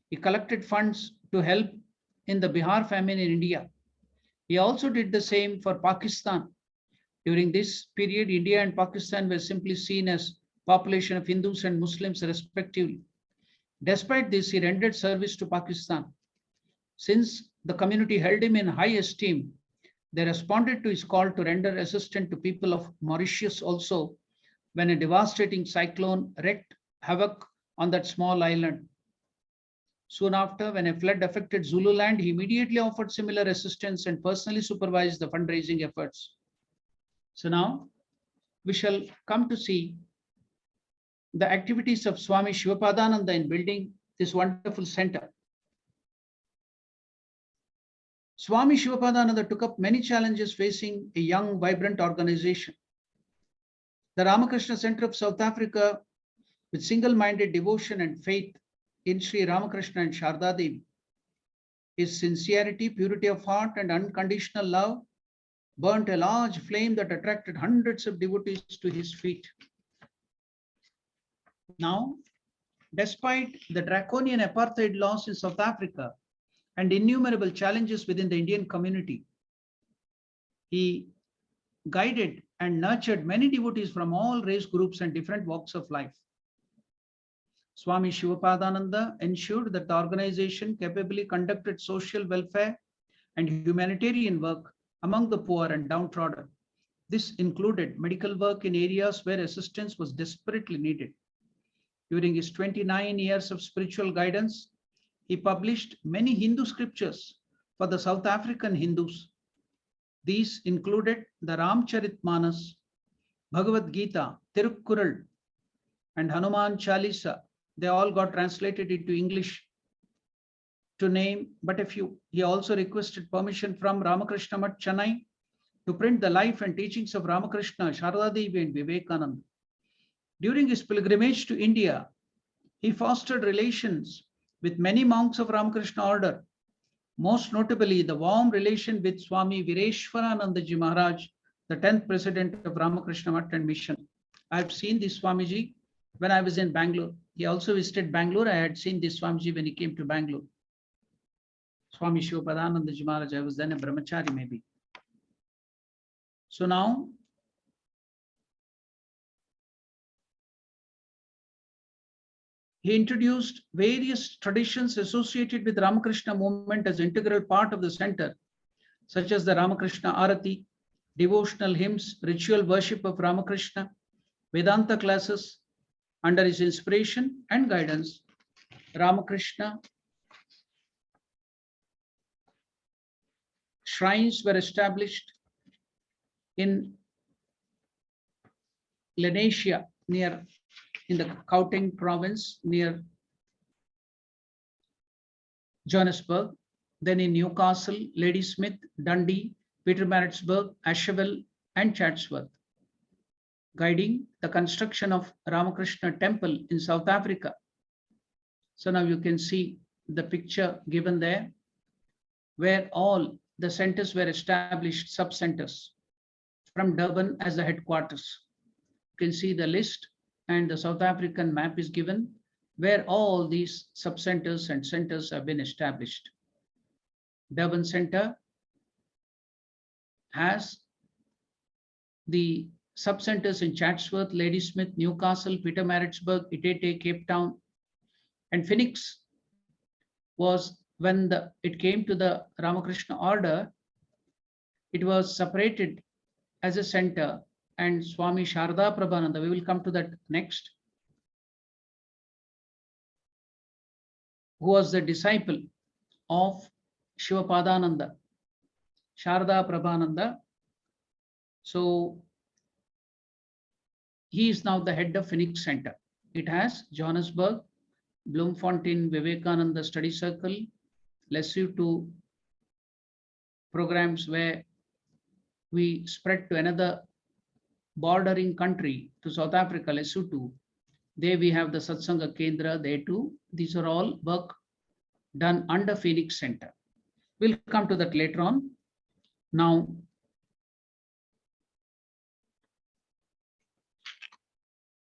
He collected funds to help in the Bihar famine in India. He also did the same for Pakistan. During this period, India and Pakistan were simply seen as population of Hindus and Muslims respectively. Despite this, he rendered service to Pakistan. Since the community held him in high esteem, they responded to his call to render assistance to people of Mauritius also when a devastating cyclone wreaked havoc on that small island. Soon after, when a flood affected Zululand, he immediately offered similar assistance and personally supervised the fundraising efforts. So now we shall come to see the activities of Swami Shivapadananda in building this wonderful center. Swami Shivapadananda took up many challenges facing a young, vibrant organization. The Ramakrishna Centre of South Africa, with single-minded devotion and faith in Sri Ramakrishna and Sharda Devi, his sincerity, purity of heart, and unconditional love burnt a large flame that attracted hundreds of devotees to his feet. Now, despite the draconian apartheid laws in South Africa and innumerable challenges within the Indian community, he guided and nurtured many devotees from all race groups and different walks of life. Swami Shivapadananda ensured that the organization capably conducted social welfare and humanitarian work among the poor and downtrodden. This included medical work in areas where assistance was desperately needed. During his 29 years of spiritual guidance, he published many Hindu scriptures for the South African Hindus. These included the Ramcharitmanas, Bhagavad Gita, Tirukkural, and Hanuman Chalisa. They all got translated into English, to name but a few. He also requested permission from Ramakrishna Mat Chennai to print the life and teachings of Ramakrishna, Sharda Devi, and Vivekananda. During his pilgrimage to India, he fostered relations with many monks of Ramakrishna order, most notably the warm relation with Swami Vireshwaranandaji Maharaj, the 10th president of Ramakrishna Movement and Mission. I've seen this Swamiji when I was in Bangalore. He also visited Bangalore. I had seen this Swamiji when he came to Bangalore. Swami Shivapadanandaji Maharaj, I was then a brahmachari maybe. So now, he introduced various traditions associated with Ramakrishna movement as integral part of the center, such as the Ramakrishna Arati, devotional hymns, ritual worship of Ramakrishna, Vedanta classes. Under his inspiration and guidance, Ramakrishna shrines were established in Lenasia, near in the Gauteng province, near Johannesburg. Then in Newcastle, Ladysmith, Dundee, Pietermaritzburg, Asheville, and Chatsworth, guiding the construction of Ramakrishna Temple in South Africa. So now you can see the picture given there, where all the centers were established, sub-centers, from Durban as the headquarters. You can see the list, and the South African map is given, where all these sub-centers and centers have been established. Durban Center has the sub-centers in Chatsworth, Ladysmith, Newcastle, Pietermaritzburg, Itete, Cape Town, and Phoenix was, when it came to the Ramakrishna order, it was separated as a center, and Swami Sharda Prabhananda, we will come to that next, who was the disciple of Shivapadananda, Sharda Prabhananda. So he is now the head of Phoenix Center. It has Johannesburg, Bloemfontein Vivekananda Study Circle, Lesotho programs where we spread to another bordering country, to South Africa, Lesotho. There we have the Satsanga Kendra there too. These are all work done under Phoenix Center. We'll come to that later on. Now,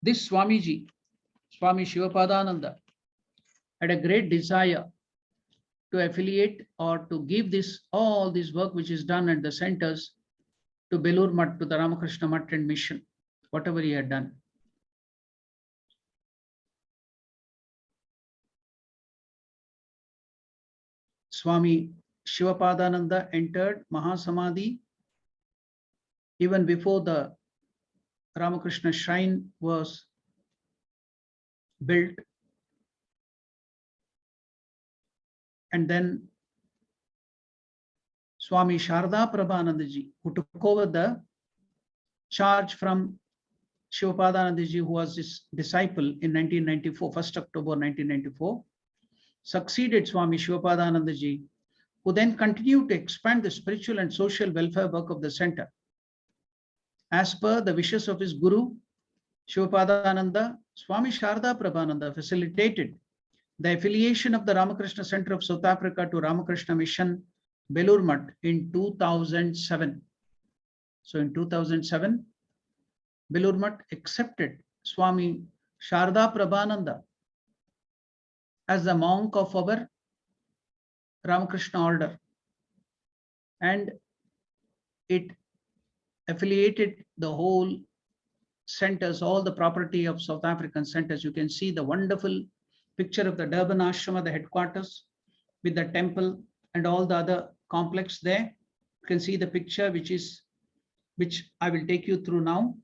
this Swamiji, Swami Shivapadananda, had a great desire to affiliate or to give all this work which is done at the centers to Belur Mutt, to the Ramakrishna Mutt and Mission, whatever he had done. Swami Shivapadananda entered Mahasamadhi even before the Ramakrishna shrine was built. And then Swami Sharda Prabhanandaji, who took over the charge from Shivapadanandaji, who was his disciple in 1994, 1st October 1994, succeeded Swami Shivapadanandaji, who then continued to expand the spiritual and social welfare work of the center. As per the wishes of his guru, Shivapadananda, Swami Sharda Prabhananda facilitated the affiliation of the Ramakrishna Centre of South Africa to Ramakrishna Mission, Belur Mutt in 2007. So in 2007, Belur Mutt accepted Swami Sharda Prabhananda as the monk of our Ramakrishna order, and it affiliated the whole centers, all the property of South African centers. You can see the wonderful picture of the Durban Ashrama, the headquarters, with the temple and all the other complex there. You can see the picture which I will take you through now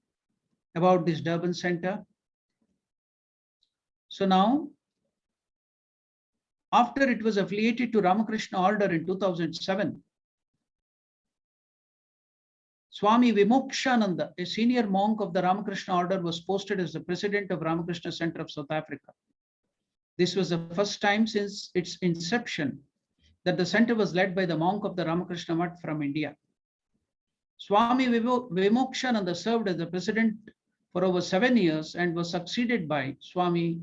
about this Durban Center. So now, after it was affiliated to Ramakrishna order in 2007, Swami Vimokshananda, a senior monk of the Ramakrishna order, was posted as the president of Ramakrishna Centre of South Africa. This was the first time since its inception that the center was led by the monk of the Ramakrishna Mutt from India. Swami Vimokshananda served as the president for over 7 years and was succeeded by Swami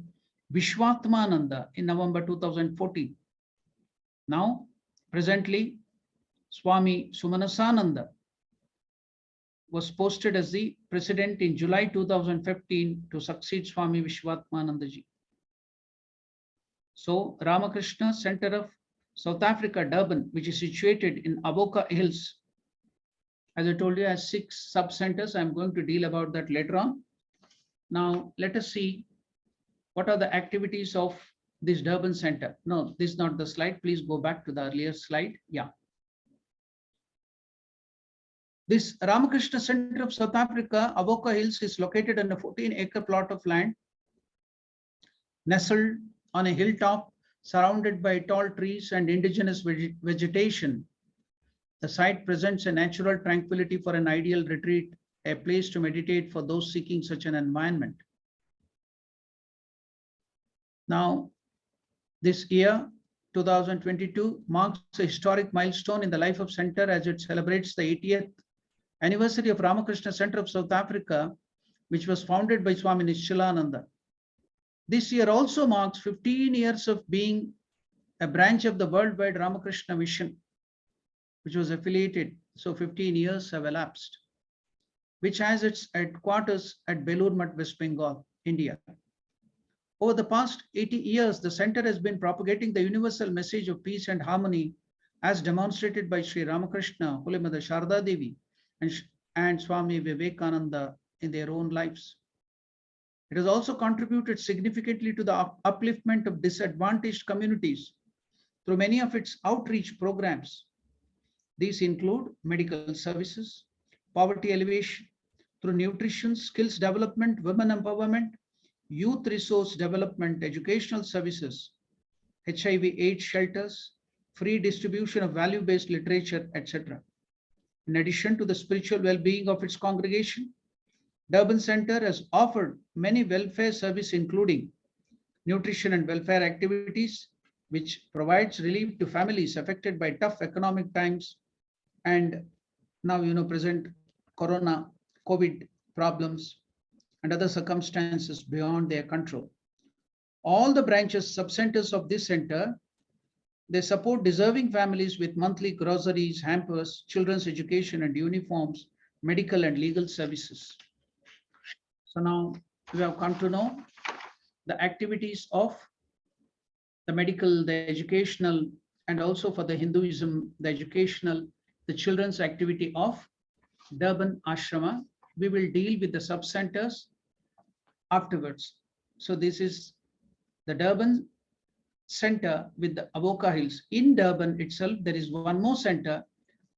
Swatmaramananda in November 2014. Now, presently, Swami Sumanasananda was posted as the president in July 2015 to succeed Swami Swatmaramanandaji. So, Ramakrishna Centre of South Africa, Durban, which is situated in Avoca Hills, as I told you, has 6 sub-centers. I'm going to deal about that later on. Now, let us see what are the activities of this Durban Center. No, this is not the slide. Please go back to the earlier slide. Yeah. This Ramakrishna Centre of South Africa, Avoca Hills, is located on a 14-acre plot of land, nestled on a hilltop, surrounded by tall trees and indigenous vegetation. The site presents a natural tranquility for an ideal retreat a place to meditate for those seeking such an environment. Now, this year, 2022, marks a historic milestone in the life of Center as it celebrates the 80th anniversary of Ramakrishna Centre of South Africa, which was founded by Swami Nischalaనంద. This year also marks 15 years of being a branch of the worldwide Ramakrishna Mission, which was affiliated. So 15 years have elapsed, which has its headquarters at Belur Math, West Bengal, India. Over the past 80 years, the center has been propagating the universal message of peace and harmony as demonstrated by Sri Ramakrishna, Holy Mother Sharda Devi, and Swami Vivekananda in their own lives. It has also contributed significantly to the upliftment of disadvantaged communities through many of its outreach programs. These include medical services, poverty elevation, through nutrition, skills development, women empowerment, youth resource development, educational services, HIV/AIDS shelters, free distribution of value-based literature, etc. In addition to the spiritual well-being of its congregation, Durban Center has offered many welfare services, including nutrition and welfare activities, which provides relief to families affected by tough economic times and now, present Corona, COVID problems and other circumstances beyond their control. All the branches, sub-centers of this center, they support deserving families with monthly groceries, hampers, children's education and uniforms, medical and legal services. So now we have come to know the activities of the medical, the educational, and also for the Hinduism, the educational, the children's activity of Durban Ashrama. We will deal with the sub-centers afterwards. So this is the Durban Center with the Avoca Hills. In Durban itself, there is one more center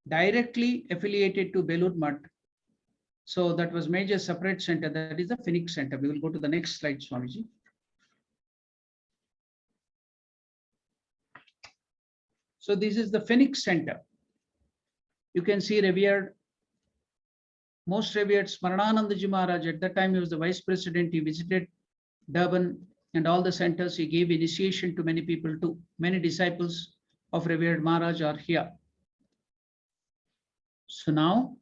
directly affiliated to Belur Math. So that was major separate center, that is the Phoenix Center. We will go to the next slide, Swamiji. So this is the Phoenix Center. You can see revered, most revered Smaraనందజీ Maharaj. At that time, he was the vice president. He visited Durban and all the centers. He gave initiation to many people too. Many disciples of revered Maharaj are here. So now,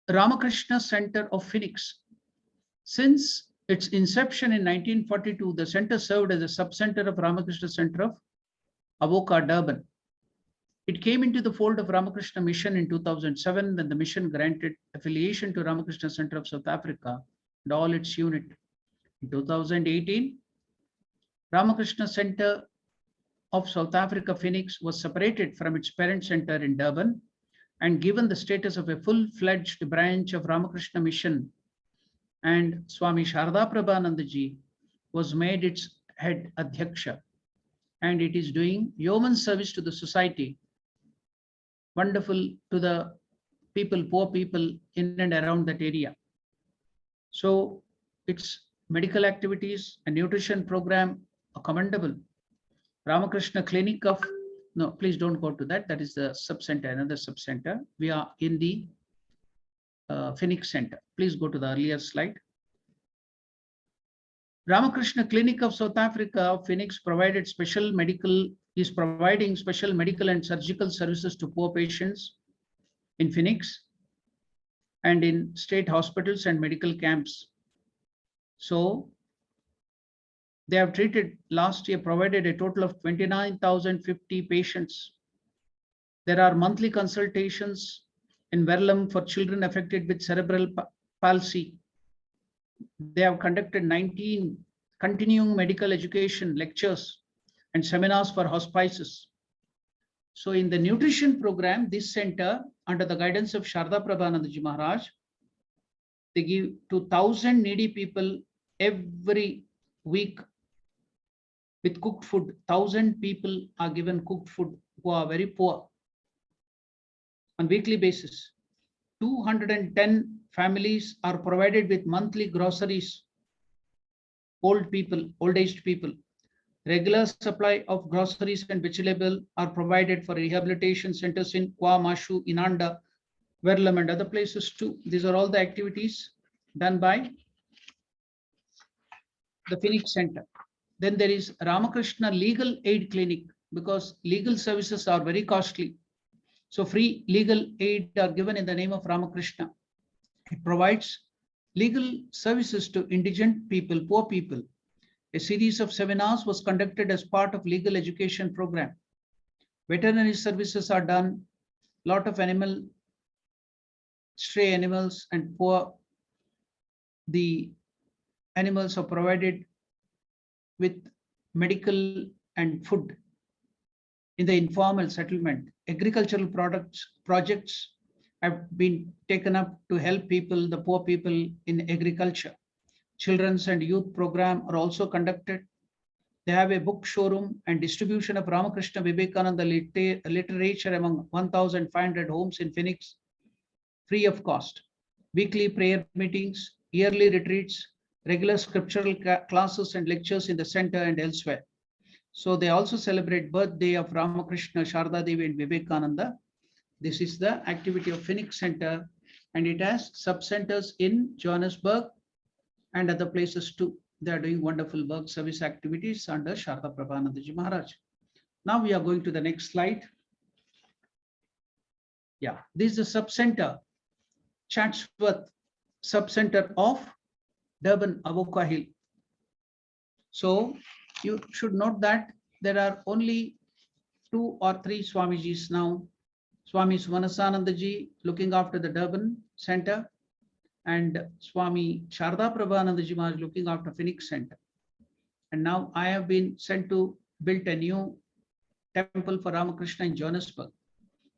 Ramakrishna Center of Phoenix. Since its inception in 1942, the center served as a sub-center of Ramakrishna Center of Avoca, Durban. It came into the fold of Ramakrishna Mission in 2007 when the mission granted affiliation to Ramakrishna Center of South Africa and all its unit. In 2018, Ramakrishna Center of South Africa, Phoenix, was separated from its parent center in Durban and given the status of a full-fledged branch of Ramakrishna Mission, and Swami Sharda Prabhanandaji was made its head Adhyaksha, and it is doing yeoman service to the society, wonderful to the people, poor people in and around that area. So its medical activities and nutrition program are commendable. Ramakrishna Clinic of, no, please don't go to that. That is the sub-center, another sub-center. We are in the Phoenix Center. Please go to the earlier slide. Ramakrishna Clinic of South Africa, Phoenix, is providing special medical and surgical services to poor patients in Phoenix and in state hospitals and medical camps. So they have treated last year, provided a total of 29,050 patients. There are monthly consultations in Verulam for children affected with cerebral palsy. They have conducted 19 continuing medical education lectures and seminars for hospices. So in the nutrition program, this center, under the guidance of Sharda Prabhanandaji Maharaj, they give to 1,000 needy people every week with cooked food. 1,000 people are given cooked food who are very poor on weekly basis. 210 families are provided with monthly groceries. Old people, old-aged people. Regular supply of groceries and vegetable are provided for rehabilitation centers in KwaMashu, Inanda, Verlam and other places too. These are all the activities done by the Phoenix Center. Then there is Ramakrishna Legal Aid Clinic, because legal services are very costly. So free legal aid are given in the name of Ramakrishna. It provides legal services to indigent people, poor people. A series of seminars was conducted as part of legal education program. Veterinary services are done. Lot of stray animals and poor, the animals are provided with medical and food in the informal settlement. Agricultural projects have been taken up to help people, the poor people in agriculture. Children's and youth program are also conducted. They have a book showroom and distribution of Ramakrishna Vivekananda literature among 1,500 homes in Phoenix, free of cost. Weekly prayer meetings, yearly retreats, regular scriptural classes and lectures in the center and elsewhere. So they also celebrate birthday of Ramakrishna, Sharda Devi and Vivekananda. This is the activity of Phoenix Center, and it has sub-centers in Johannesburg and other places too. They are doing wonderful work service activities under Sharda Prabhanandaji Maharaj. Now we are going to the next slide. Yeah, this is a sub-center, Chatsworth sub-center of Durban, Avoca Hill. So you should note that there are only 2 or 3 Swamijis now. Swami Swatmaramananda looking after the Durban Center, and Swami Sharda Prabhanandaji Maharaj looking after Phoenix Center. And now I have been sent to build a new temple for Ramakrishna in Johannesburg.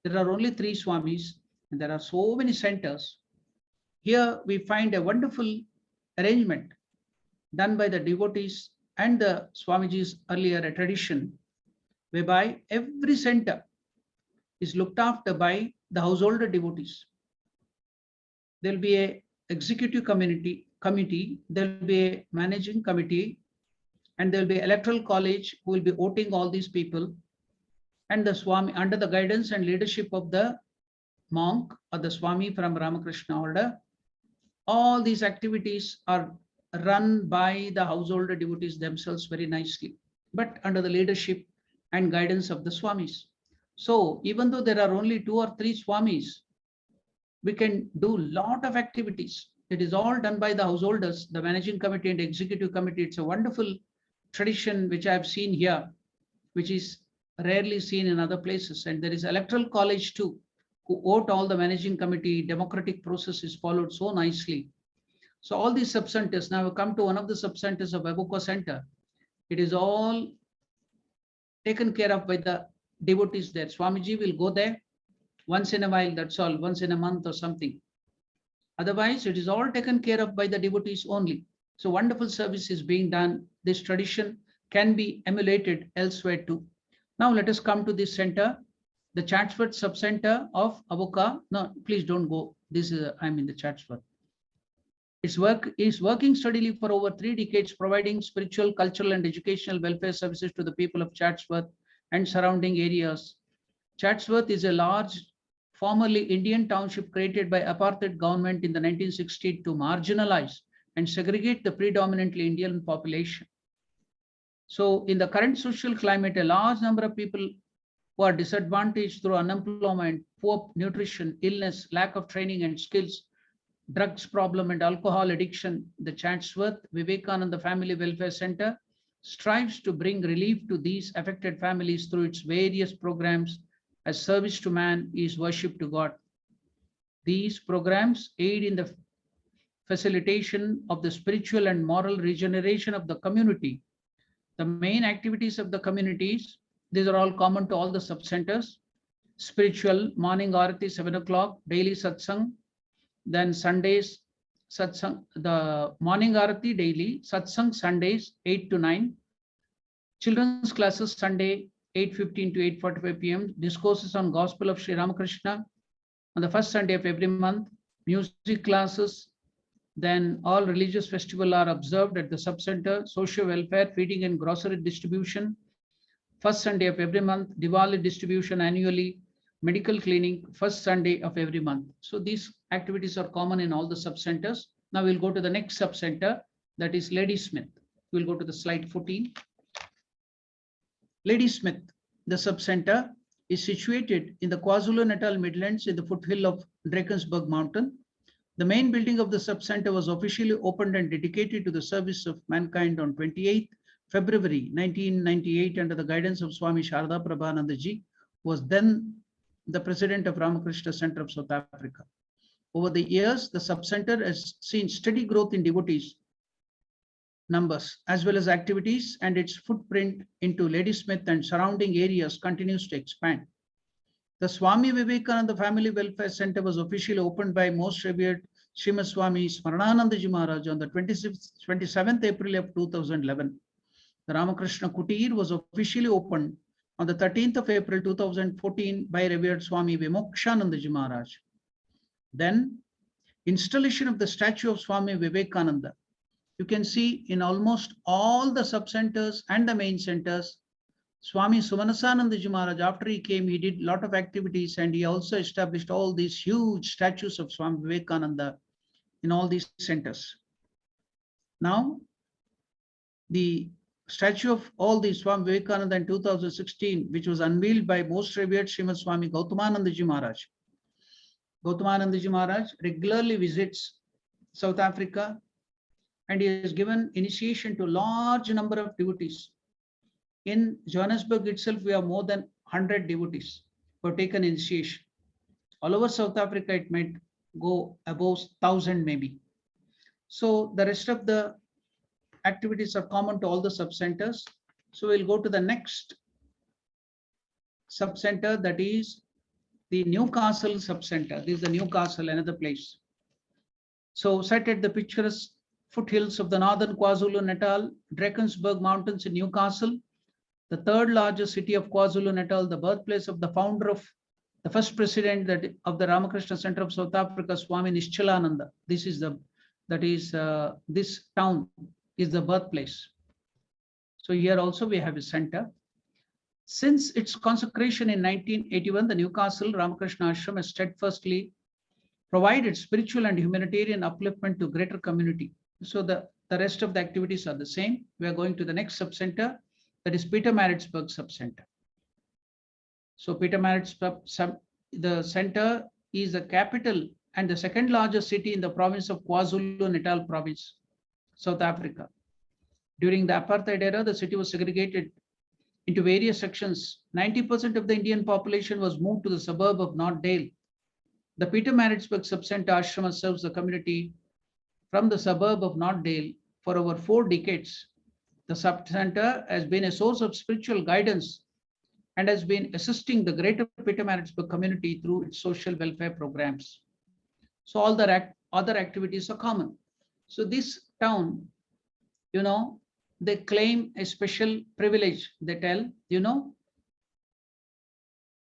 There are only 3 Swamis and there are so many centers. Here we find a wonderful arrangement done by the devotees and the Swamiji's earlier a tradition, whereby every center is looked after by the householder devotees. There will be a executive committee, there will be a managing committee, and there will be electoral college who will be voting all these people, and the Swami under the guidance and leadership of the monk or the Swami from Ramakrishna order. All these activities are run by the householder devotees themselves very nicely, but under the leadership and guidance of the Swamis. So even though there are only 2 or 3 Swamis, we can do a lot of activities. It is all done by the householders, the managing committee and executive committee. It's a wonderful tradition which I have seen here, which is rarely seen in other places. And there is electoral college too, who vote all the managing committee. Democratic process is followed so nicely. So all these sub-centers, now we come to one of the sub-centers of Avoca Center. It is all taken care of by the devotees there. Swamiji will go there once in a while, that's all, once in a month or something. Otherwise, it is all taken care of by the devotees only. So wonderful service is being done. This tradition can be emulated elsewhere too. Now let us come to this center, the Chatsworth sub-center of Avoca. No, please don't go. This is, I'm in the Chatsworth. Its work is working steadily for over 3 decades, providing spiritual, cultural, and educational welfare services to the people of Chatsworth and surrounding areas. Chatsworth is a large, formerly Indian township created by apartheid government in the 1960s to marginalize and segregate the predominantly Indian population. So in the current social climate, a large number of people who are disadvantaged through unemployment, poor nutrition, illness, lack of training and skills, drugs problem and alcohol addiction, the Chatsworth Vivekananda Family Welfare Center strives to bring relief to these affected families through its various programs as service to man is worship to God. These programs aid in the facilitation of the spiritual and moral regeneration of the community. The main activities of the communities, these are all common to all the sub-centers. Spiritual, morning Aarati 7 o'clock, daily satsang, then Sundays, satsang, the morning Aarati daily, satsang Sundays 8 to 9, children's classes Sunday 8:15 to 8:45 p.m, discourses on Gospel of Sri Ramakrishna on the first Sunday of every month, music classes, then all religious festivals are observed at the sub-center, social welfare, feeding and grocery distribution, first Sunday of every month, Diwali distribution annually, medical clinic, first Sunday of every month. So these activities are common in all the sub-centers. Now we'll go to the next sub-center, that is Ladysmith. We'll go to the slide 14. Ladysmith, the sub-center, is situated in the KwaZulu-Natal Midlands in the foothill of Drakensberg Mountain. The main building of the sub-center was officially opened and dedicated to the service of mankind on 28th February 1998 under the guidance of Swami Sharda Prabhanandaji, who was then the president of Ramakrishna Centre of South Africa. Over the years, the sub-center has seen steady growth in devotees numbers as well as activities, and its footprint into Ladysmith and surrounding areas continues to expand. The Swami Vivekananda Family Welfare Center was officially opened by most revered Srimad Swami Swatmaramananda Maharaj on the 27th April of 2011. The Ramakrishna Kutir was officially opened on the 13th of April 2014 by revered Swami Vimokshananda Maharaj. Then, installation of the statue of Swami Vivekananda. You can see in almost all the sub-centers and the main centers, Swami Sumanasananda Maharaj, after he came, he did a lot of activities, and he also established all these huge statues of Swami Vivekananda in all these centers. Now, the statue of all these Swami Vivekananda in 2016, which was unveiled by most revered Srimad Swami Gautamananda Maharaj. Gautamananda Maharaj regularly visits South Africa, and he has given initiation to a large number of devotees. In Johannesburg itself, we have more than 100 devotees who have taken initiation. All over South Africa, it might go above 1,000 maybe. So the rest of the activities are common to all the sub-centers. So we'll go to the next sub-center, that is the Newcastle sub-center. This is the Newcastle, another place. So set at the picturesque foothills of the northern KwaZulu-Natal, Drakensberg Mountains in Newcastle, the third largest city of KwaZulu-Natal, the birthplace of the founder of the first president of the Ramakrishna Centre of South Africa, Swami Nischalananda. This town is the birthplace. So here also we have a center. Since its consecration in 1981, the Newcastle Ramakrishna Ashram has steadfastly provided spiritual and humanitarian upliftment to greater community. So the rest of the activities are the same. We are going to the next sub-center, that is Pietermaritzburg sub-center. So Pietermaritzburg, the center is the capital and the second largest city in the province of KwaZulu-Natal province, South Africa. During the apartheid era, the city was segregated into various sections. 90% of the Indian population was moved to the suburb of Northdale. The Pietermaritzburg sub-center ashrama serves the community from the suburb of Northdale for over 4 decades. The sub-center has been a source of spiritual guidance and has been assisting the greater Pietermaritzburg community through its social welfare programs. So all the other activities are common. So this town, they claim a special privilege. They tell,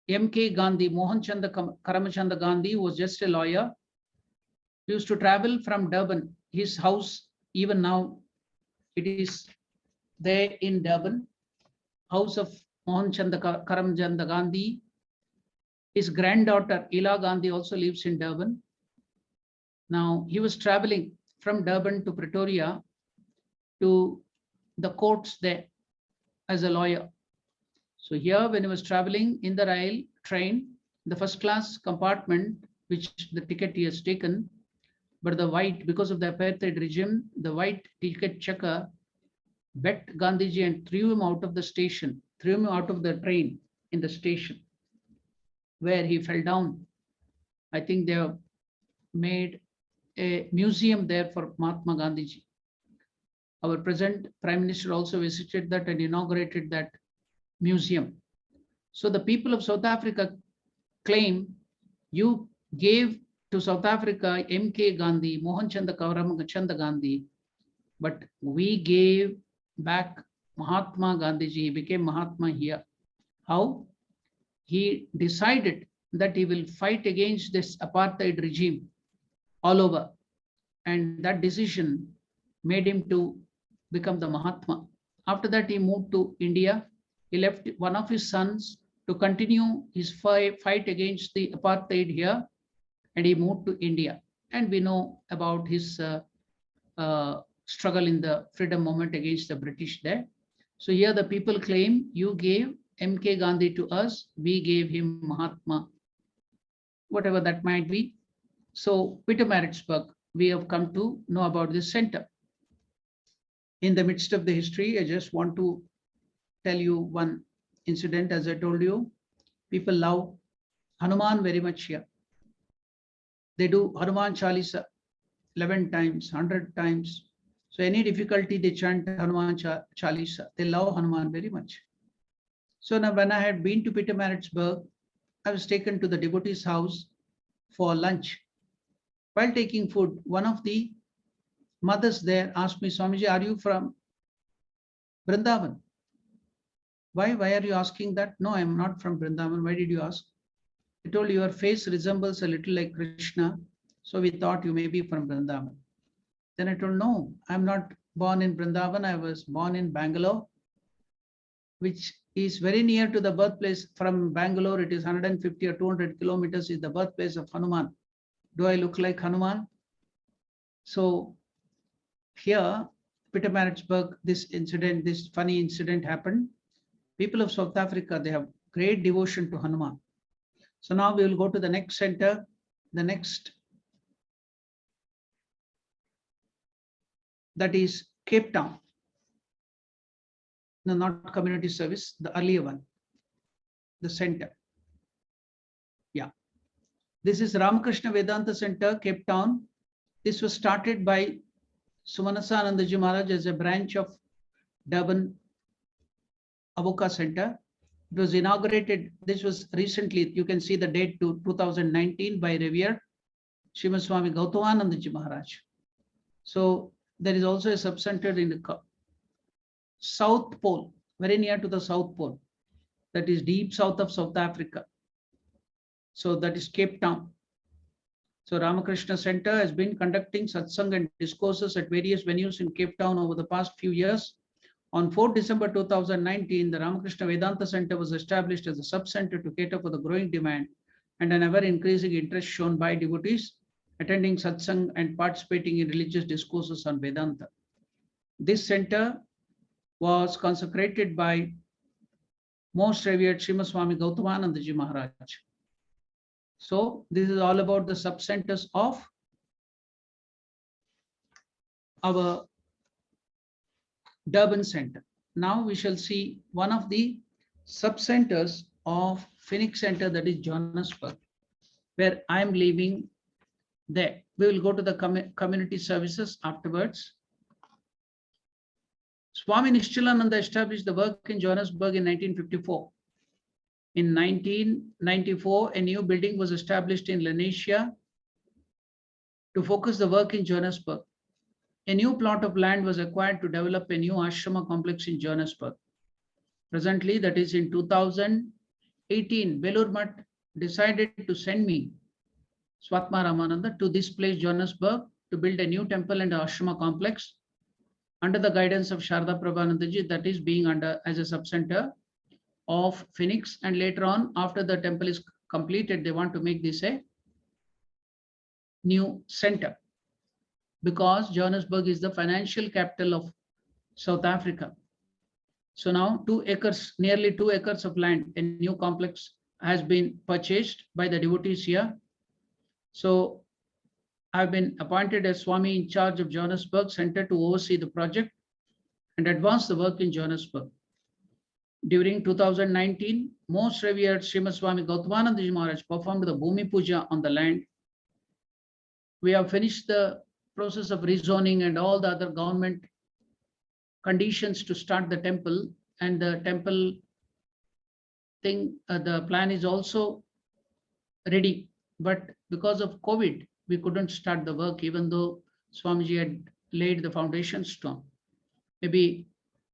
M.K. Gandhi, Mohanchand Karamchand Gandhi, was just a lawyer. He used to travel from Durban. His house, even now, it is there in Durban, house of Mohanchand Karamchand Gandhi. His granddaughter, Ila Gandhi, also lives in Durban. Now, he was traveling from Durban to Pretoria to the courts there as a lawyer. So here, when he was traveling in the rail train, the first class compartment, which the ticket he has taken, but the white, because of the apartheid regime, the white ticket checker bet Gandhiji and threw him out of the station, threw him out of the train in the station, where he fell down. I think they have made a museum there for Mahatma Gandhiji. Our present Prime Minister also visited that and inaugurated that museum. So the people of South Africa claim you gave to South Africa M.K. Gandhi, Mohanchand Karamchand Gandhi, but we gave back Mahatma Gandhiji. He became Mahatma here. How? He decided that he will fight against this apartheid regime all over. And that decision made him to become the Mahatma. After that, he moved to India. He left one of his sons to continue his fight against the apartheid here, and he moved to India. And we know about his struggle in the freedom movement against the British there. So here the people claim, you gave MK Gandhi to us, we gave him Mahatma, whatever that might be. So Pietermaritzburg, we have come to know about this center. In the midst of the history, I just want to tell you one incident. As I told you, people love Hanuman very much here. They do Hanuman Chalisa 11 times, 100 times. So any difficulty, they chant Hanuman Chalisa. They love Hanuman very much. So now when I had been to Pietermaritzburg, I was taken to the devotee's house for lunch. While taking food, one of the mothers there asked me, Swamiji, are you from Vrindavan? Why are you asking that? No, I am not from Vrindavan. Why did you ask? I told you, your face resembles a little like Krishna, so we thought you may be from Vrindavan. Then I told, no, I'm not born in Vrindavan. I was born in Bangalore, which is very near to the birthplace. From Bangalore, it is 150 or 200 kilometers is the birthplace of Hanuman. Do I look like Hanuman? So here, Pietermaritzburg, this incident, this funny incident happened. People of South Africa, they have great devotion to Hanuman. So now we will go to the next center, the next, that is Cape Town. No, not community service, the earlier one, the center. Yeah. This is Ramakrishna Vedanta Centre, Cape Town. This was started by Sumanasanandaji Maharaj as a branch of Durban Avoca Center. It was inaugurated, this was recently, you can see the date to 2019 by Revered Srimad Swami Gautamanandaji Maharaj. So there is also a sub-center in the South Pole, very near to the South Pole, that is deep south of South Africa. So that is Cape Town. So Ramakrishna Center has been conducting satsang and discourses at various venues in Cape Town over the past few years. On 4 December 2019, the Ramakrishna Vedanta Centre was established as a sub-center to cater for the growing demand and an ever-increasing interest shown by devotees attending satsang and participating in religious discourses on Vedanta. This center was consecrated by most revered Srimad Swami Gautamanandaji Maharaj. So this is all about the sub-centers of our Durban Center. Now we shall see one of the sub-centers of Phoenix Center, that is Johannesburg, where I am leaving there. We will go to the community services afterwards. Swami Nishchalananda established the work in Johannesburg in 1954. In 1994, a new building was established in Lenasia to focus the work in Johannesburg. A new plot of land was acquired to develop a new ashrama complex in Johannesburg. Presently, that is in 2018, Belur Math decided to send me, Swatmaramananda, to this place, Johannesburg, to build a new temple and ashrama complex under the guidance of Sharda Prabhanandaji, that is being under as a sub-center of Phoenix. And later on, after the temple is completed, they want to make this a new center, because Johannesburg is the financial capital of South Africa. So now 2 acres, nearly 2 acres of land, a new complex has been purchased by the devotees here. So I've been appointed as Swami-in-Charge of Johannesburg Center to oversee the project and advance the work in Johannesburg. During 2019, most revered Srimad Swami Gautamanandaji Maharaj performed the Bhumi Puja on the land. We have finished the process of rezoning and all the other government conditions to start the temple, and the temple thing, the plan is also ready. But because of COVID, we couldn't start the work, even though Swamiji had laid the foundation stone. Maybe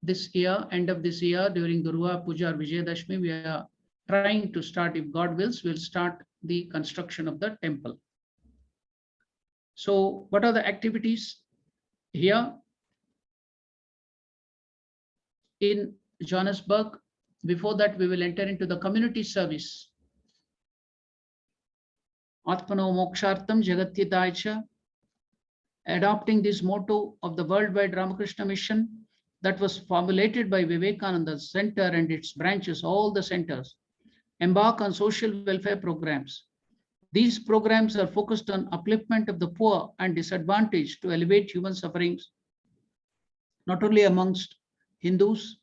this year, end of this year, during Durga Puja or Vijayadashmi, we are trying to start, if God wills, we'll start the construction of the temple. So what are the activities here in Johannesburg? Before that, we will enter into the community service. Atmano mokshartam jagatyitaicha. Adopting this motto of the worldwide Ramakrishna Mission that was formulated by Vivekananda Center and its branches, all the centers, embark on social welfare programs. These programs are focused on upliftment of the poor and disadvantaged to elevate human sufferings, not only amongst Hindus,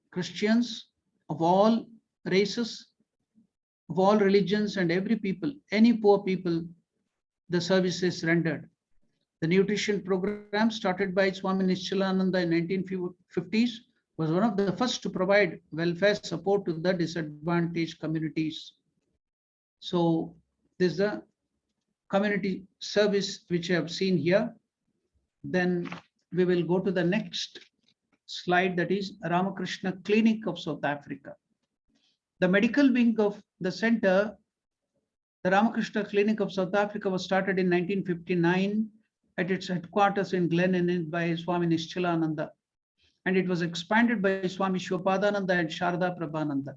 Christians, of all races, of all religions and every people, any poor people, the service is rendered. The nutrition program started by Swami-in-Charge in 1950s was one of the first to provide welfare support to the disadvantaged communities. So this is the community service which I have seen here. Then we will go to the next slide, that is Ramakrishna Clinic of South Africa. The medical wing of the center, the Ramakrishna Clinic of South Africa, was started in 1959 at its headquarters in Glen by Swami Nishchalananda, and it was expanded by Swami Swatmaramananda and Sharda Prabhananda.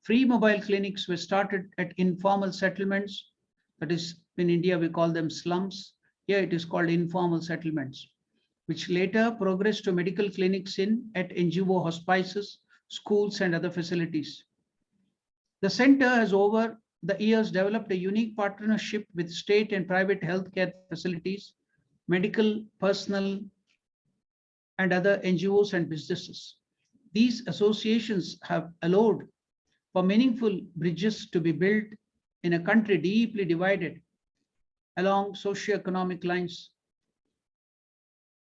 Free mobile clinics were started at informal settlements, that is, in India we call them slums. Here it is called informal settlements, which later progressed to medical clinics at NGO hospices, schools, and other facilities. The center has over the years developed a unique partnership with state and private healthcare facilities, medical personnel, and other NGOs and businesses. These associations have allowed for meaningful bridges to be built in a country deeply divided along socio-economic lines.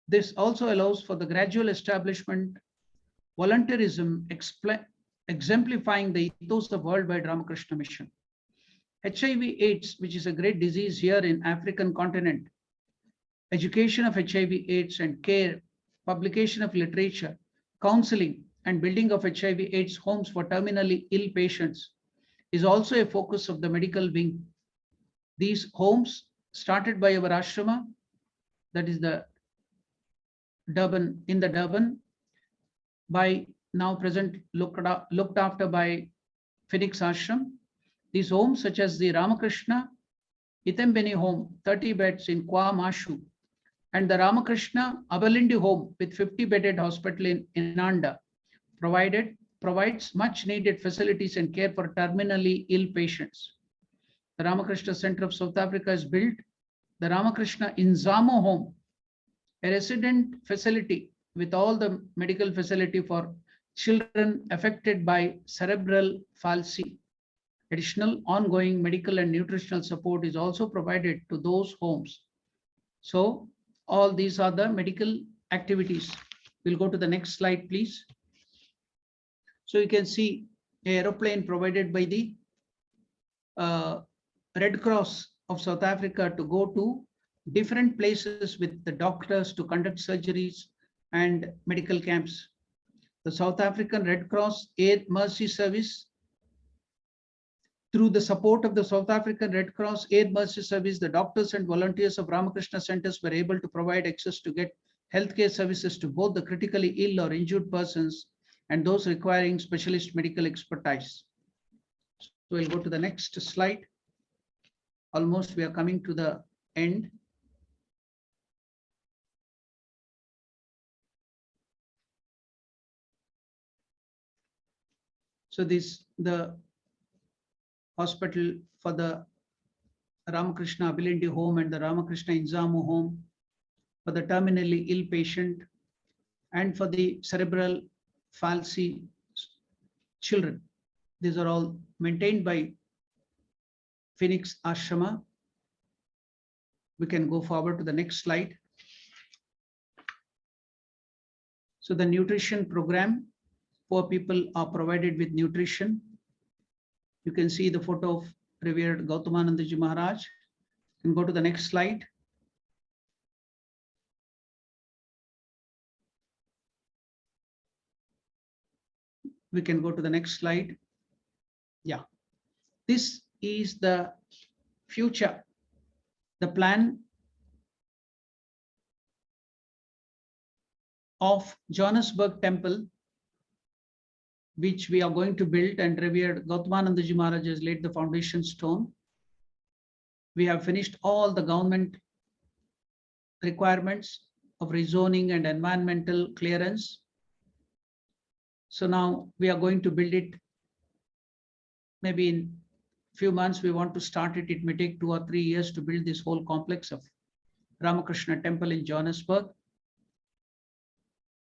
This also allows for the gradual establishment, volunteerism, exemplifying the ethos of worldwide Ramakrishna Mission. HIV/AIDS, which is a great disease here in African continent, education of HIV/AIDS and care, publication of literature, counseling, and building of HIV/AIDS homes for terminally ill patients is also a focus of the medical wing. These homes, started by our ashrama, that is the Durban, by now present looked after by Phoenix Ashram. These homes, such as the Ramakrishna Itembeni home, 30 beds in KwaMashu, and the Ramakrishna Abalindi home with 50-bedded hospital in Inanda, provides much needed facilities and care for terminally ill patients. The Ramakrishna Centre of South Africa has built the Ramakrishna Inzamo home, a resident facility with all the medical facility for children affected by cerebral palsy. Additional ongoing medical and nutritional support is also provided to those homes. So all these are the medical activities. We'll go to the next slide, please. So you can see an aeroplane provided by the Red Cross of South Africa to go to different places with the doctors to conduct surgeries and medical camps. The South African Red Cross Air Mercy Service, through the support of the South African Red Cross Air Mercy Service, the doctors and volunteers of Ramakrishna centers were able to provide access to get healthcare services to both the critically ill or injured persons and those requiring specialist medical expertise. So we'll go to the next slide. Almost we are coming to the end. So the hospital for the Ramakrishna Abilindi home and the Ramakrishna Inzamo home for the terminally ill patient and for the cerebral palsy children. These are all maintained by Phoenix Ashrama. We can go forward to the next slide. So the nutrition program, poor people are provided with nutrition. You can see the photo of revered Gautamananda Ji Maharaj. You can go to the next slide. We can go to the next slide. Yeah, this is the future, the plan of Johannesburg temple which we are going to build, and revered Gautamananda Ji Maharaj has laid the foundation stone. We have finished all the government requirements of rezoning and environmental clearance. So now we are going to build it. Maybe in few months we want to start it. It may take 2 or 3 years to build this whole complex of Ramakrishna Temple in Johannesburg.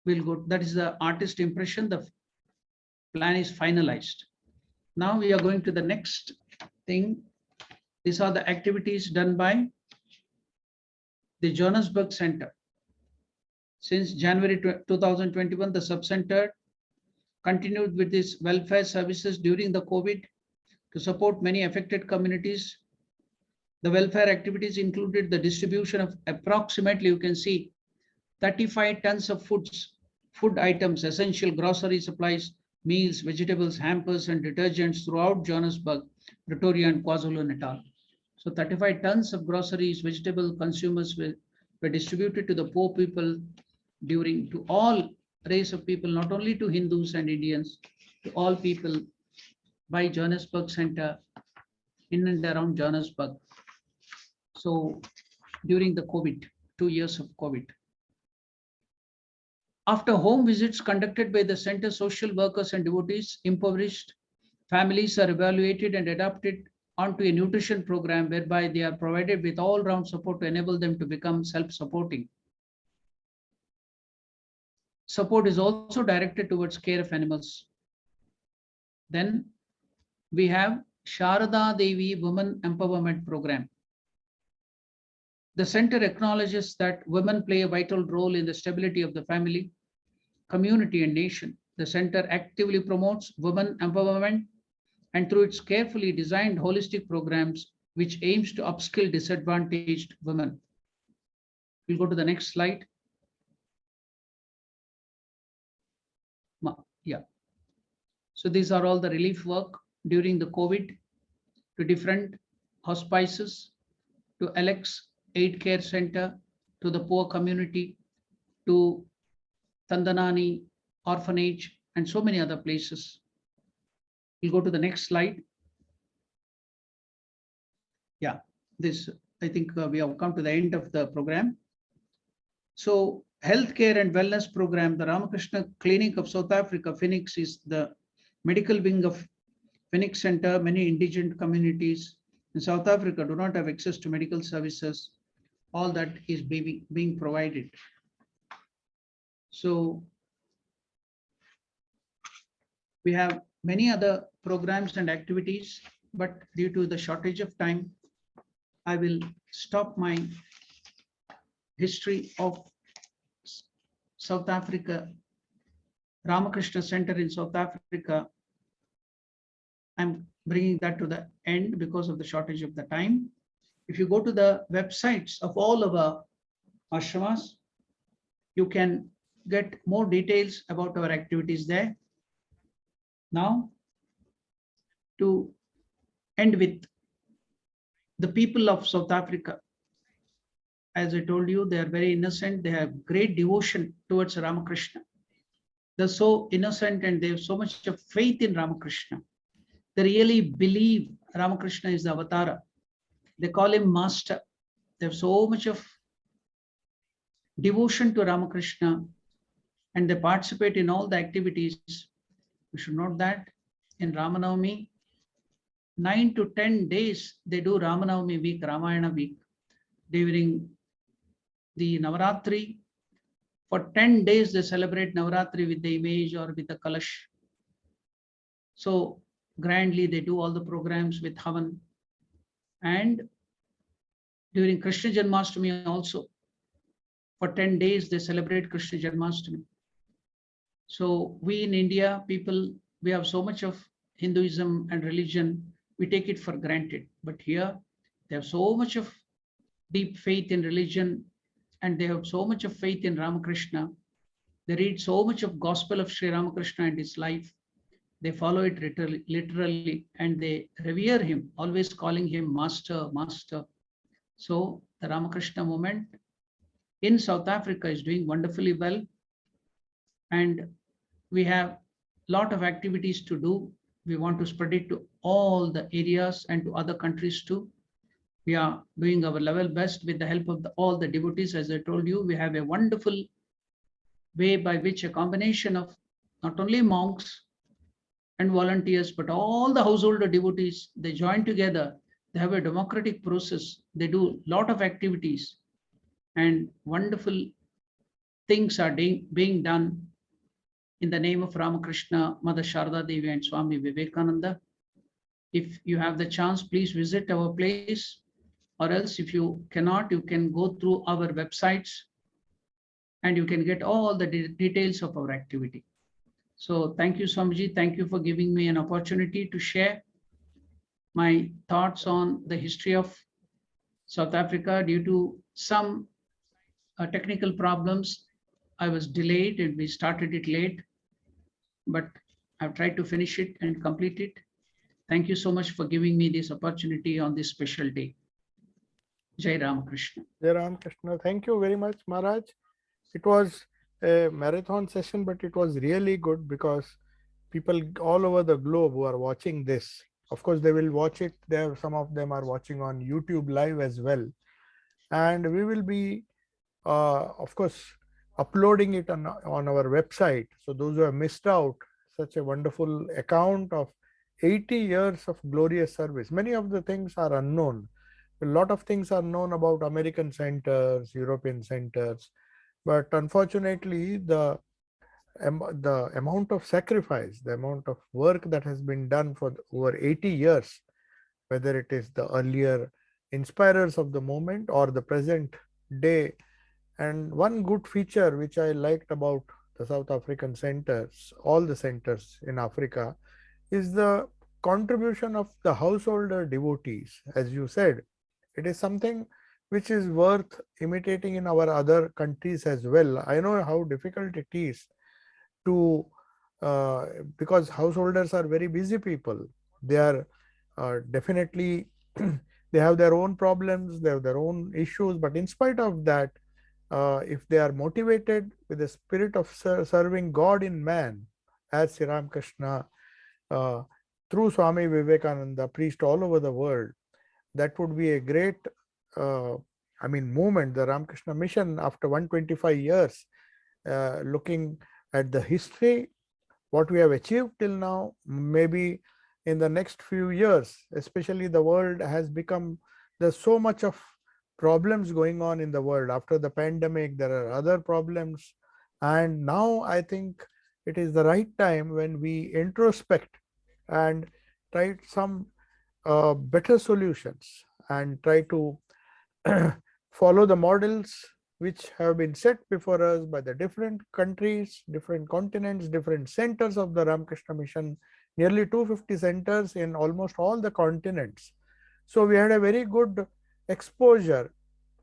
We'll go. That is the artist impression. The plan is finalized. Now we are going to the next thing. These are the activities done by the Johannesburg Center. Since January 2021, the sub-center continued with its welfare services during the COVID to support many affected communities. The welfare activities included the distribution of approximately, you can see, 35 tons of food items, essential grocery supplies, meals, vegetables, hampers, and detergents throughout Johannesburg, Pretoria, and KwaZulu-Natal. So 35 tons of groceries, vegetable consumers were distributed to the poor people to all race of people, not only to Hindus and Indians, to all people by Johannesburg Center in and around Johannesburg. So during the COVID, 2 years of COVID. After home visits conducted by the center, social workers and devotees, impoverished families are evaluated and adapted onto a nutrition program whereby they are provided with all-round support to enable them to become self-supporting. Support is also directed towards care of animals. Then we have Sharada Devi Women Empowerment Program. The center acknowledges that women play a vital role in the stability of the family, community, and nation. The center actively promotes women empowerment and through its carefully designed holistic programs, which aims to upskill disadvantaged women. We'll go to the next slide. Yeah. So these are all the relief work during the COVID to different hospices, to Alex Aid Care Center, to the poor community, to Tandanani Orphanage, and so many other places. We'll go to the next slide. Yeah, this, I think we have come to the end of the program. So healthcare and wellness program, the Ramakrishna Clinic of South Africa, Phoenix, is the medical wing of Phoenix Center. Many indigent communities in South Africa do not have access to medical services. All that is being provided. So we have many other programs and activities, but due to the shortage of time, I will stop my history of South Africa, Ramakrishna Center in South Africa. I'm bringing that to the end because of the shortage of the time. If you go to the websites of all of our ashramas, you can get more details about our activities there. Now, to end with the people of South Africa. As I told you, they are very innocent. They have great devotion towards Ramakrishna. They're so innocent and they have so much of faith in Ramakrishna. They really believe Ramakrishna is the avatar. They call him master. They have so much of devotion to Ramakrishna and they participate in all the activities. We should note that in Ramanavami, 9 to 10 days, they do Ramanavami week, Ramayana week. During the Navaratri, for 10 days, they celebrate Navaratri with the image or with the Kalash. So grandly, they do all the programs with Havan. And during Krishna Janmashtami also, for 10 days, they celebrate Krishna Janmashtami. So we in India, people, we have so much of Hinduism and religion, we take it for granted. But here, they have so much of deep faith in religion and they have so much of faith in Ramakrishna. They read so much of gospel of Sri Ramakrishna and his life. They follow it literally and they revere him, always calling him master, master. So the Ramakrishna movement in South Africa is doing wonderfully well. And we have lot of activities to do. We want to spread it to all the areas and to other countries too. We are doing our level best with the help of all the devotees. As I told you, we have a wonderful way by which a combination of not only monks and volunteers, but all the householder devotees, they join together. They have a democratic process. They do a lot of activities, and wonderful things are being done in the name of Ramakrishna, Mother Sharda Devi, and Swami Vivekananda. If you have the chance, please visit our place, or else if you cannot, you can go through our websites and you can get all the details of our activity. So thank you, Swamiji. Thank you for giving me an opportunity to share my thoughts on the history of South Africa. Due to some technical problems, I was delayed and we started it late, but I've tried to finish it and complete it. Thank you so much for giving me this opportunity on this special day. Jai Ramakrishna. Jai Ramakrishna. Thank you very much, Maharaj. It was a marathon session, but it was really good because people all over the globe who are watching this, of course, they will watch it there. Some of them are watching on YouTube live as well. And we will be, of course, uploading it on our website. So those who have missed out such a wonderful account of 80 years of glorious service, many of the things are unknown. A lot of things are known about American centers, European centers, but unfortunately the amount of sacrifice, the amount of work that has been done for over 80 years, whether it is the earlier inspirers of the movement or the present day. And one good feature which I liked about the South African centers, all the centers in Africa, is the contribution of the householder devotees. As you said, it is something which is worth imitating in our other countries as well. I know how difficult it is to, because householders are very busy people. They are definitely, they have their own problems, they have their own issues, but in spite of that, if they are motivated with the spirit of serving God in man, as Sri Ramakrishna, through Swami Vivekananda, preached all over the world, that would be a great, movement. The Ramakrishna Mission, after 125 years, looking at the history, what we have achieved till now, maybe in the next few years, especially the world has become, there's so much of problems going on in the world. After the pandemic, there are other problems. And now I think it is the right time when we introspect and try some better solutions and try to follow the models which have been set before us by the different countries, different continents, different centers of the Ramakrishna Mission, nearly 250 centers in almost all the continents. So we had a very good exposure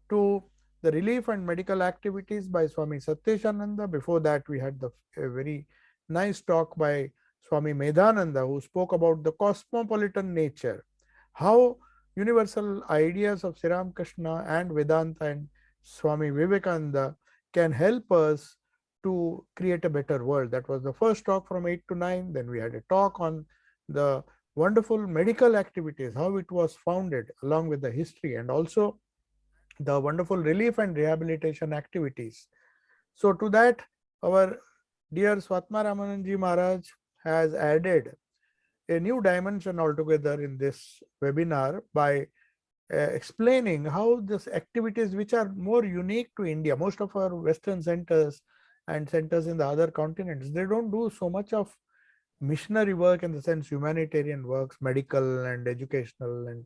to the relief and medical activities by Swami Satyeshananda. Before that, we had a very nice talk by Swami Medhananda, who spoke about the cosmopolitan nature, how universal ideas of Sri Ramakrishna and Vedanta and Swami Vivekananda can help us to create a better world. That was the first talk from 8 to 9. Then we had a talk on the wonderful medical activities, how it was founded, along with the history, and also the wonderful relief and rehabilitation activities. So to that, our dear Swatmaramananda Maharaj has added a new dimension altogether in this webinar by explaining how these activities, which are more unique to India, most of our Western centers and centers in the other continents, they don't do so much of missionary work in the sense humanitarian works, medical and educational and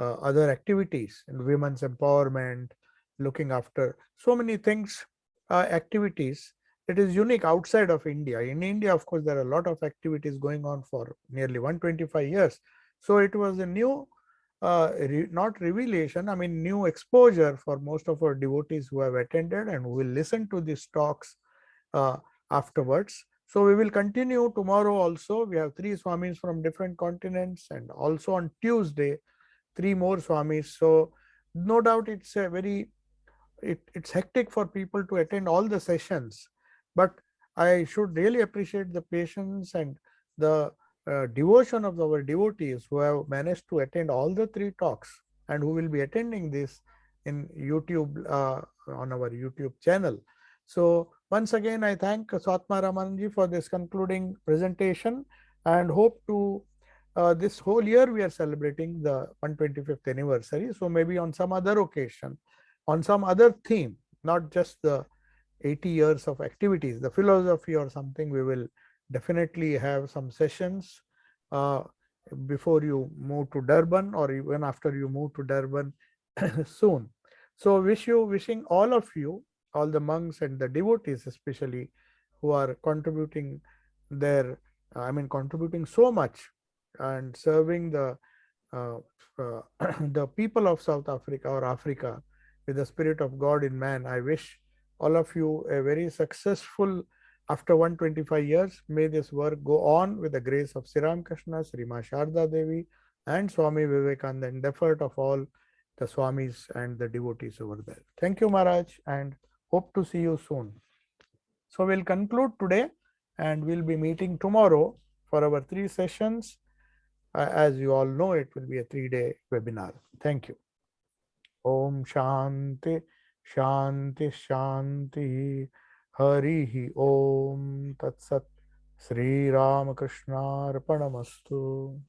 other activities, and women's empowerment, looking after so many things, activities. It is unique outside of India. In India, of course, there are a lot of activities going on for nearly 125 years. So it was a new, not revelation, new exposure for most of our devotees who have attended and who will listen to these talks afterwards. So we will continue tomorrow also. We have 3 Swamis from different continents, and also on Tuesday, 3 more Swamis. So no doubt it's a very, it's hectic for people to attend all the sessions. But I should really appreciate the patience and the devotion of our devotees who have managed to attend all the 3 talks and who will be attending this in YouTube, on our YouTube channel. So once again, I thank Swatmaramananda for this concluding presentation and hope to this whole year we are celebrating the 125th anniversary. So maybe on some other occasion, on some other theme, not just the 80 years of activities, the philosophy or something, we will definitely have some sessions uh, before you move to Durban or even after you move to Durban soon. So wishing all of you, all the monks and the devotees especially, who are contributing their, contributing so much and serving uh, the people of South Africa or Africa with the spirit of God in man. I wish all of you a very successful, after 125 years, may this work go on with the grace of Sri Ramakrishna, Sri Ma Sharda Devi and Swami Vivekananda and the effort of all the Swamis and the devotees over there. Thank you, Maharaj, and hope to see you soon. So we'll conclude today and we'll be meeting tomorrow for our 3 sessions. As you all know, it will be a 3-day webinar. Thank you. Om Shanti, Shanti, Shanti. Harihi Om Tat Sat. Sri Ramakrishna Arpanamastu.